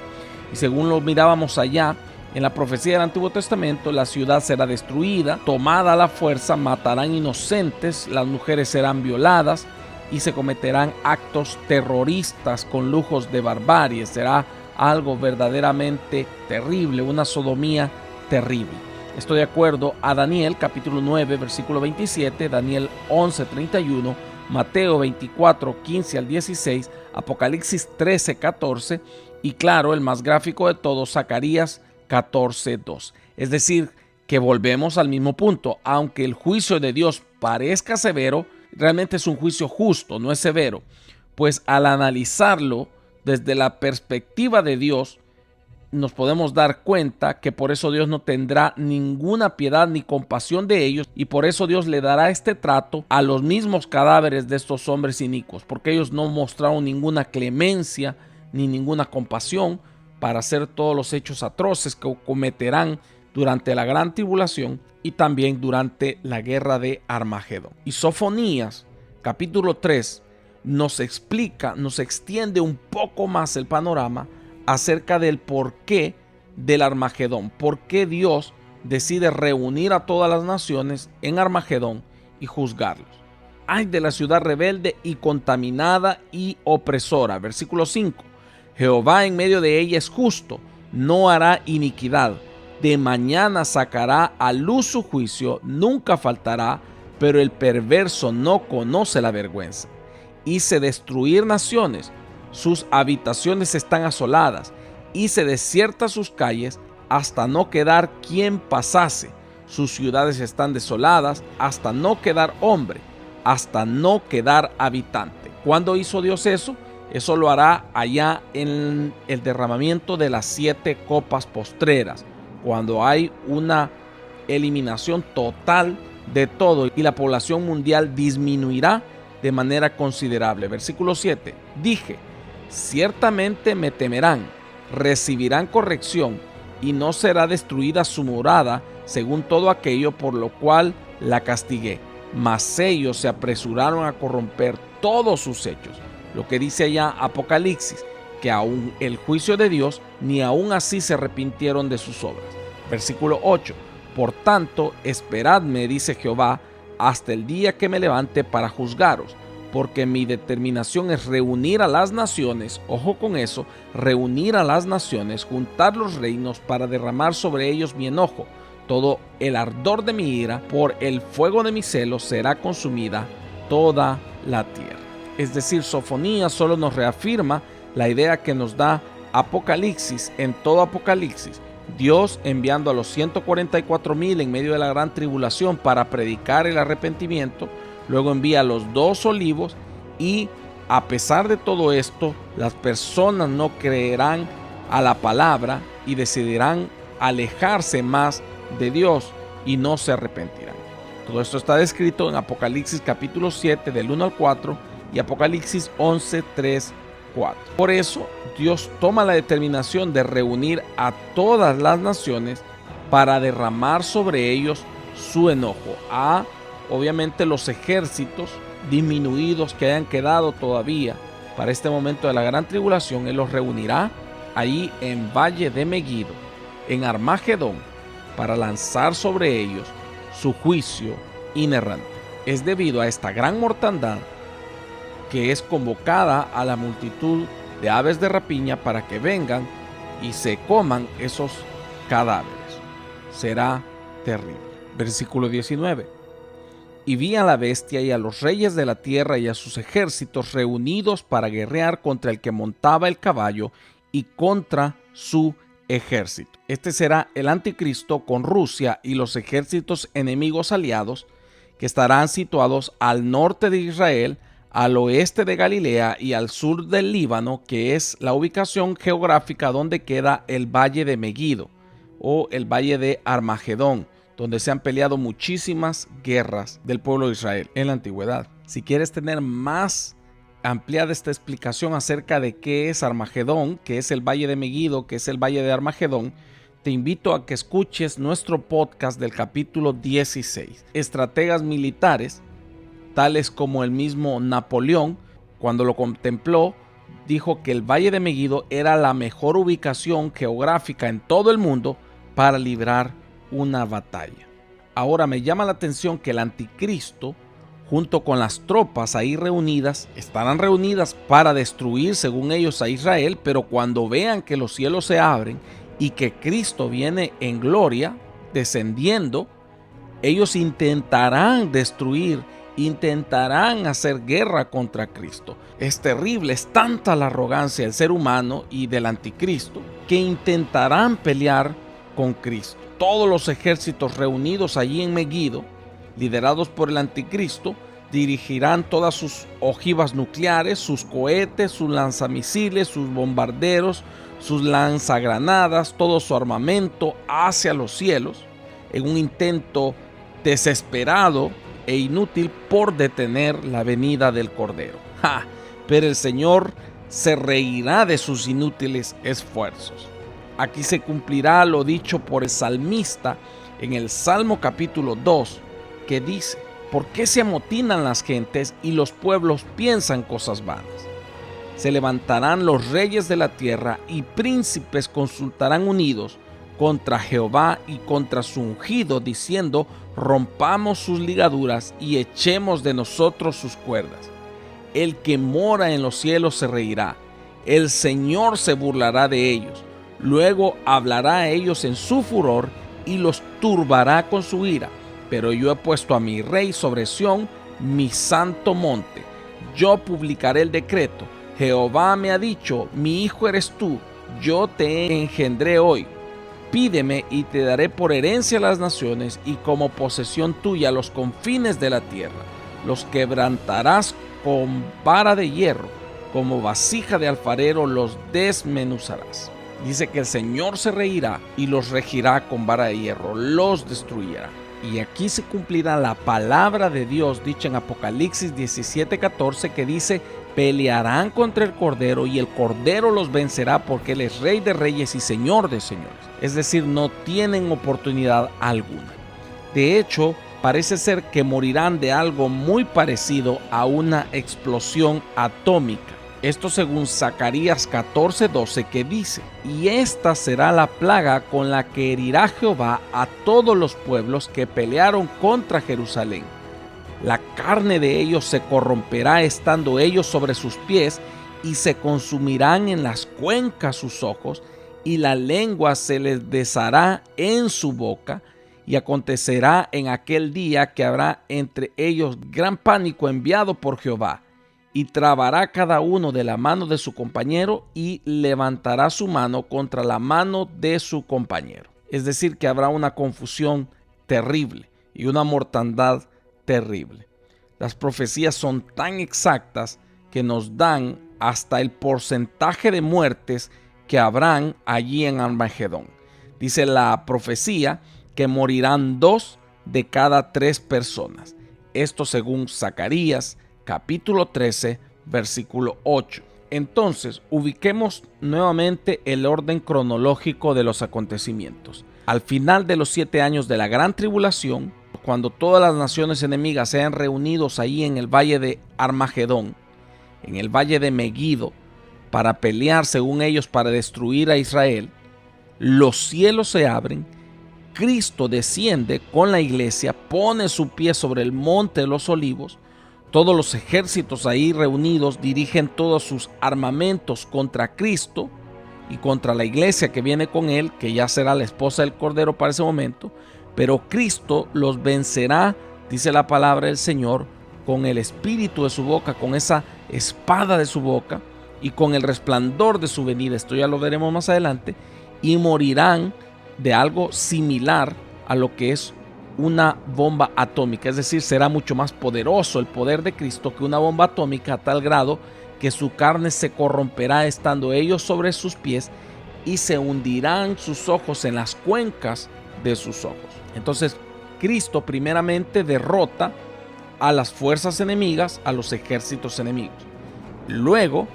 y según lo mirábamos allá en la profecía del Antiguo Testamento, la ciudad será destruida, tomada a la fuerza, matarán inocentes, las mujeres serán violadas y se cometerán actos terroristas con lujos de barbarie. Será algo verdaderamente terrible, una sodomía terrible. Esto de acuerdo a Daniel capítulo 9 versículo 27, Daniel 11:31, Mateo 24:15 al 16, Apocalipsis 13:14 y claro, el más gráfico de todos, Zacarías 14:2. Es decir, que volvemos al mismo punto. Aunque el juicio de Dios parezca severo, realmente es un juicio justo, no es severo. Pues al analizarlo desde la perspectiva de Dios, nos podemos dar cuenta que por eso Dios no tendrá ninguna piedad ni compasión de ellos y por eso Dios le dará este trato a los mismos cadáveres de estos hombres inicuos, porque ellos no mostraron ninguna clemencia ni ninguna compasión para hacer todos los hechos atroces que cometerán durante la gran tribulación y también durante la guerra de Armagedón. Y Sofonías, capítulo 3, nos explica, nos extiende un poco más el panorama acerca del porqué del Armagedón, por qué Dios decide reunir a todas las naciones en Armagedón y juzgarlos. Ay de la ciudad rebelde y contaminada y opresora. Versículo 5. Jehová en medio de ella es justo, no hará iniquidad. De mañana sacará a luz su juicio, nunca faltará, pero el perverso no conoce la vergüenza. Hice destruir naciones, sus habitaciones están asoladas, hice desiertas sus calles hasta no quedar quien pasase. Sus ciudades están desoladas hasta no quedar hombre, hasta no quedar habitante. ¿Cuándo hizo Dios eso? Eso lo hará allá en el derramamiento de las 7 copas postreras, cuando hay una eliminación total de todo y la población mundial disminuirá de manera considerable. Versículo 7. Dije, ciertamente me temerán, recibirán corrección y no será destruida su morada según todo aquello por lo cual la castigué. Mas ellos se apresuraron a corromper todos sus hechos. Lo que dice allá Apocalipsis, que aún el juicio de Dios, ni aún así se arrepintieron de sus obras. Versículo 8. Por tanto, esperadme, dice Jehová, hasta el día que me levante para juzgaros, porque mi determinación es reunir a las naciones, ojo con eso, reunir a las naciones, juntar los reinos para derramar sobre ellos mi enojo. Todo el ardor de mi ira, por el fuego de mi celo, será consumida toda la tierra. Es decir, Sofonías solo nos reafirma la idea que nos da Apocalipsis en todo Apocalipsis. Dios enviando a los 144,000 en medio de la gran tribulación para predicar el arrepentimiento, luego envía a los 2 olivos y a pesar de todo esto, las personas no creerán a la palabra y decidirán alejarse más de Dios y no se arrepentirán. Todo esto está descrito en Apocalipsis capítulo 7 del 1 al 4 y Apocalipsis 11, 3, 4. Por eso Dios toma la determinación de reunir a todas las naciones para derramar sobre ellos su enojo, a obviamente los ejércitos disminuidos que hayan quedado todavía para este momento de la gran tribulación. Él los reunirá ahí en Valle de Megido, en Armagedón, para lanzar sobre ellos su juicio inerrante. Es debido a esta gran mortandad que es convocada a la multitud de aves de rapiña para que vengan y se coman esos cadáveres. Será terrible. Versículo 19. Y vi a la bestia y a los reyes de la tierra y a sus ejércitos reunidos para guerrear contra el que montaba el caballo y contra su ejército. Este será el anticristo con Rusia y los ejércitos enemigos aliados que estarán situados al norte de Israel, al oeste de Galilea y al sur del Líbano, que es la ubicación geográfica donde queda el Valle de Megido o el Valle de Armagedón, donde se han peleado muchísimas guerras del pueblo de Israel en la antigüedad. Si quieres tener más ampliada esta explicación acerca de qué es Armagedón, qué es el Valle de Megido, qué es el Valle de Armagedón, te invito a que escuches nuestro podcast del capítulo 16. Estrategas militares, tales como el mismo Napoleón, cuando lo contempló, dijo que el Valle de Megido era la mejor ubicación geográfica en todo el mundo para librar una batalla. Ahora me llama la atención que el anticristo, junto con las tropas ahí reunidas, estarán reunidas para destruir, según ellos, a Israel, pero cuando vean que los cielos se abren y que Cristo viene en gloria, descendiendo, ellos intentarán destruir, intentarán hacer guerra contra Cristo. Es terrible, es tanta la arrogancia del ser humano y del anticristo que intentarán pelear con Cristo. Todos los ejércitos reunidos allí en Megido, liderados por el anticristo, dirigirán todas sus ojivas nucleares, sus cohetes, sus lanzamisiles, sus bombarderos, sus lanzagranadas, todo su armamento hacia los cielos, en un intento desesperado e inútil por detener la venida del Cordero. Pero el Señor se reirá de sus inútiles esfuerzos. Aquí se cumplirá lo dicho por el salmista en el Salmo capítulo 2, que dice: ¿por qué se amotinan las gentes y los pueblos piensan cosas vanas? Se levantarán los reyes de la tierra y príncipes consultarán unidos contra Jehová y contra su ungido, diciendo: rompamos sus ligaduras y echemos de nosotros sus cuerdas. El que mora en los cielos se reirá, el Señor se burlará de ellos. Luego hablará a ellos en su furor y los turbará con su ira. Pero yo he puesto a mi rey sobre Sión, mi santo monte. Yo publicaré el decreto. Jehová me ha dicho: mi hijo eres tú, yo te engendré hoy. Pídeme y te daré por herencia las naciones y como posesión tuya los confines de la tierra. Los quebrantarás con vara de hierro, como vasija de alfarero los desmenuzarás. Dice que el Señor se reirá y los regirá con vara de hierro, los destruirá. Y aquí se cumplirá la palabra de Dios dicha en Apocalipsis 17:14, que dice: pelearán contra el Cordero y el Cordero los vencerá, porque Él es Rey de reyes y Señor de señores. Es decir, no tienen oportunidad alguna. De hecho, parece ser que morirán de algo muy parecido a una explosión atómica. Esto según Zacarías 14:12, que dice: y esta será la plaga con la que herirá Jehová a todos los pueblos que pelearon contra Jerusalén. La carne de ellos se corromperá estando ellos sobre sus pies, y se consumirán en las cuencas sus ojos, y la lengua se les deshará en su boca. Y acontecerá en aquel día que habrá entre ellos gran pánico enviado por Jehová, y trabará cada uno de la mano de su compañero y levantará su mano contra la mano de su compañero. Es decir, que habrá una confusión terrible y una mortandad terrible. Las profecías son tan exactas que nos dan hasta el porcentaje de muertes que habrán allí en Armagedón. Dice la profecía que morirán 2 de cada 3 personas. Esto según Zacarías capítulo 13, versículo 8. Entonces, ubiquemos nuevamente el orden cronológico de los acontecimientos. Al final de los 7 años de la gran tribulación, cuando todas las naciones enemigas sean reunidos ahí en el valle de Armagedón, en el valle de Megido, para pelear según ellos para destruir a Israel, los cielos se abren, Cristo desciende con la iglesia, pone su pie sobre el monte de los olivos, todos los ejércitos ahí reunidos dirigen todos sus armamentos contra Cristo y contra la iglesia que viene con él, que ya será la esposa del Cordero para ese momento, pero Cristo los vencerá, dice la palabra del Señor, con el espíritu de su boca, con esa espada de su boca y con el resplandor de su venida. Esto ya lo veremos más adelante. Y morirán de algo similar a lo que es una bomba atómica. Es decir, será mucho más poderoso el poder de Cristo que una bomba atómica, a tal grado que su carne se corromperá estando ellos sobre sus pies y se hundirán sus ojos en las cuencas de sus ojos. Entonces, Cristo primeramente derrota a las fuerzas enemigas, a los ejércitos enemigos. Luego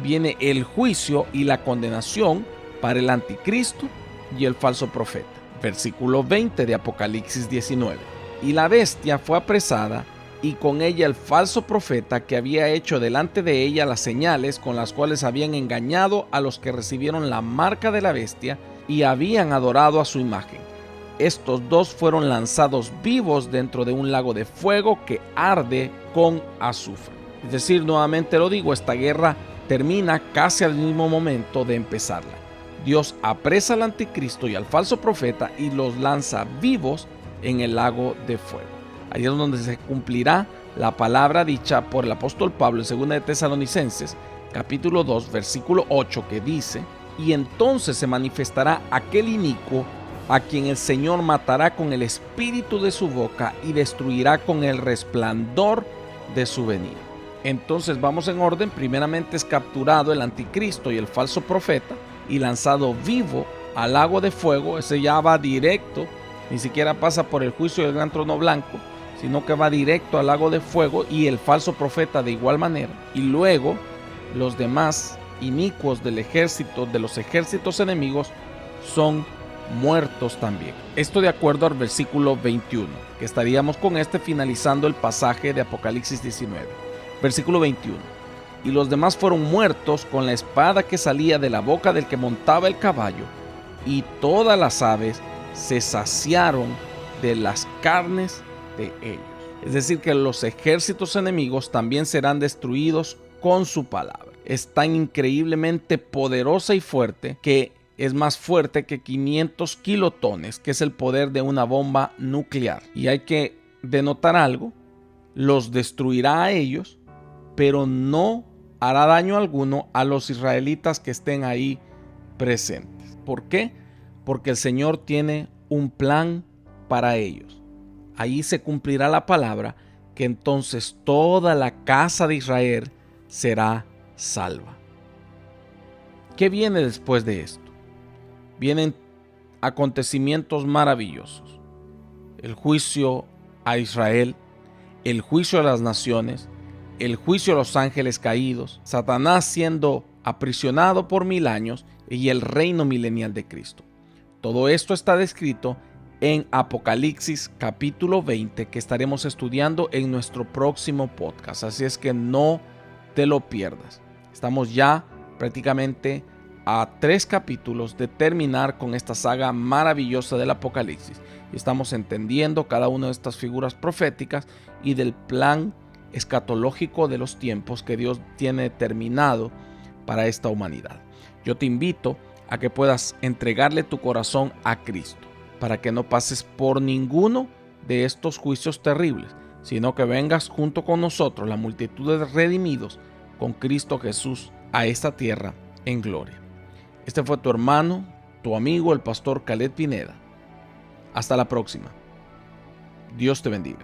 viene el juicio y la condenación para el anticristo y el falso profeta. Versículo 20 de Apocalipsis 19. Y la bestia fue apresada, y con ella el falso profeta que había hecho delante de ella las señales con las cuales habían engañado a los que recibieron la marca de la bestia y habían adorado a su imagen. Estos 2 fueron lanzados vivos dentro de un lago de fuego que arde con azufre. Es decir, nuevamente lo digo, esta guerra termina casi al mismo momento de empezarla. Dios apresa al anticristo y al falso profeta y los lanza vivos en el lago de fuego. Ahí es donde se cumplirá la palabra dicha por el apóstol Pablo en 2 de Tesalonicenses, capítulo 2, versículo 8, que dice: y entonces se manifestará aquel inicuo a quien el Señor matará con el espíritu de su boca y destruirá con el resplandor de su venida. Entonces vamos en orden. Primeramente es capturado el anticristo y el falso profeta y lanzado vivo al lago de fuego. Ese ya va directo, ni siquiera pasa por el juicio del gran trono blanco, sino que va directo al lago de fuego, y el falso profeta de igual manera. Y luego los demás inicuos del ejército, de los ejércitos enemigos, son muertos también. Esto de acuerdo al versículo 21, que estaríamos con este finalizando el pasaje de Apocalipsis 19. Versículo 21. Y los demás fueron muertos con la espada que salía de la boca del que montaba el caballo, y todas las aves se saciaron de las carnes de ellos. Es decir, que los ejércitos enemigos también serán destruidos con su palabra. Es tan increíblemente poderosa y fuerte que es más fuerte que 500 kilotones, que es el poder de una bomba nuclear. Y hay que denotar algo: los destruirá a ellos, pero no hará daño alguno a los israelitas que estén ahí presentes. ¿Por qué? Porque el Señor tiene un plan para ellos. Ahí se cumplirá la palabra, que entonces toda la casa de Israel será salva. ¿Qué viene después de esto? Vienen acontecimientos maravillosos: el juicio a Israel, el juicio a las naciones, el juicio a los ángeles caídos, Satanás siendo aprisionado por 1000 años y el reino milenial de Cristo. Todo esto está descrito en Apocalipsis capítulo 20, que estaremos estudiando en nuestro próximo podcast. Así es que no te lo pierdas. Estamos ya prácticamente a 3 capítulos de terminar con esta saga maravillosa del Apocalipsis. Y estamos entendiendo cada una de estas figuras proféticas y del plan escatológico de los tiempos que Dios tiene determinado para esta humanidad. Yo te invito a que puedas entregarle tu corazón a Cristo, para que no pases por ninguno de estos juicios terribles, sino que vengas junto con nosotros, la multitud de redimidos, con Cristo Jesús, a esta tierra en gloria. Este fue tu hermano, tu amigo, el pastor Caleb Pineda. Hasta la próxima. Dios te bendiga.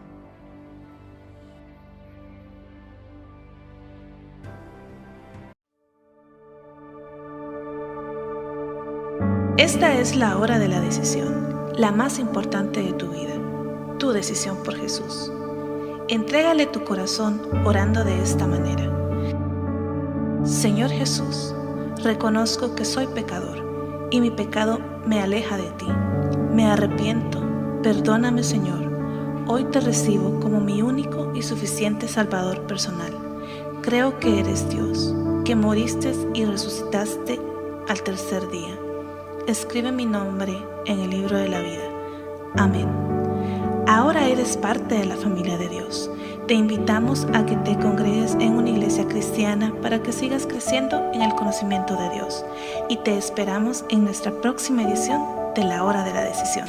Esta es la hora de la decisión, la más importante de tu vida, tu decisión por Jesús. Entrégale tu corazón orando de esta manera. Señor Jesús, reconozco que soy pecador y mi pecado me aleja de ti. Me arrepiento, perdóname Señor. Hoy te recibo como mi único y suficiente Salvador personal. Creo que eres Dios, que moriste y resucitaste al tercer día. Escribe mi nombre en el libro de la vida. Amén. Ahora eres parte de la familia de Dios. Te invitamos a que te congregues en una iglesia cristiana para que sigas creciendo en el conocimiento de Dios. Y te esperamos en nuestra próxima edición de La Hora de la Decisión.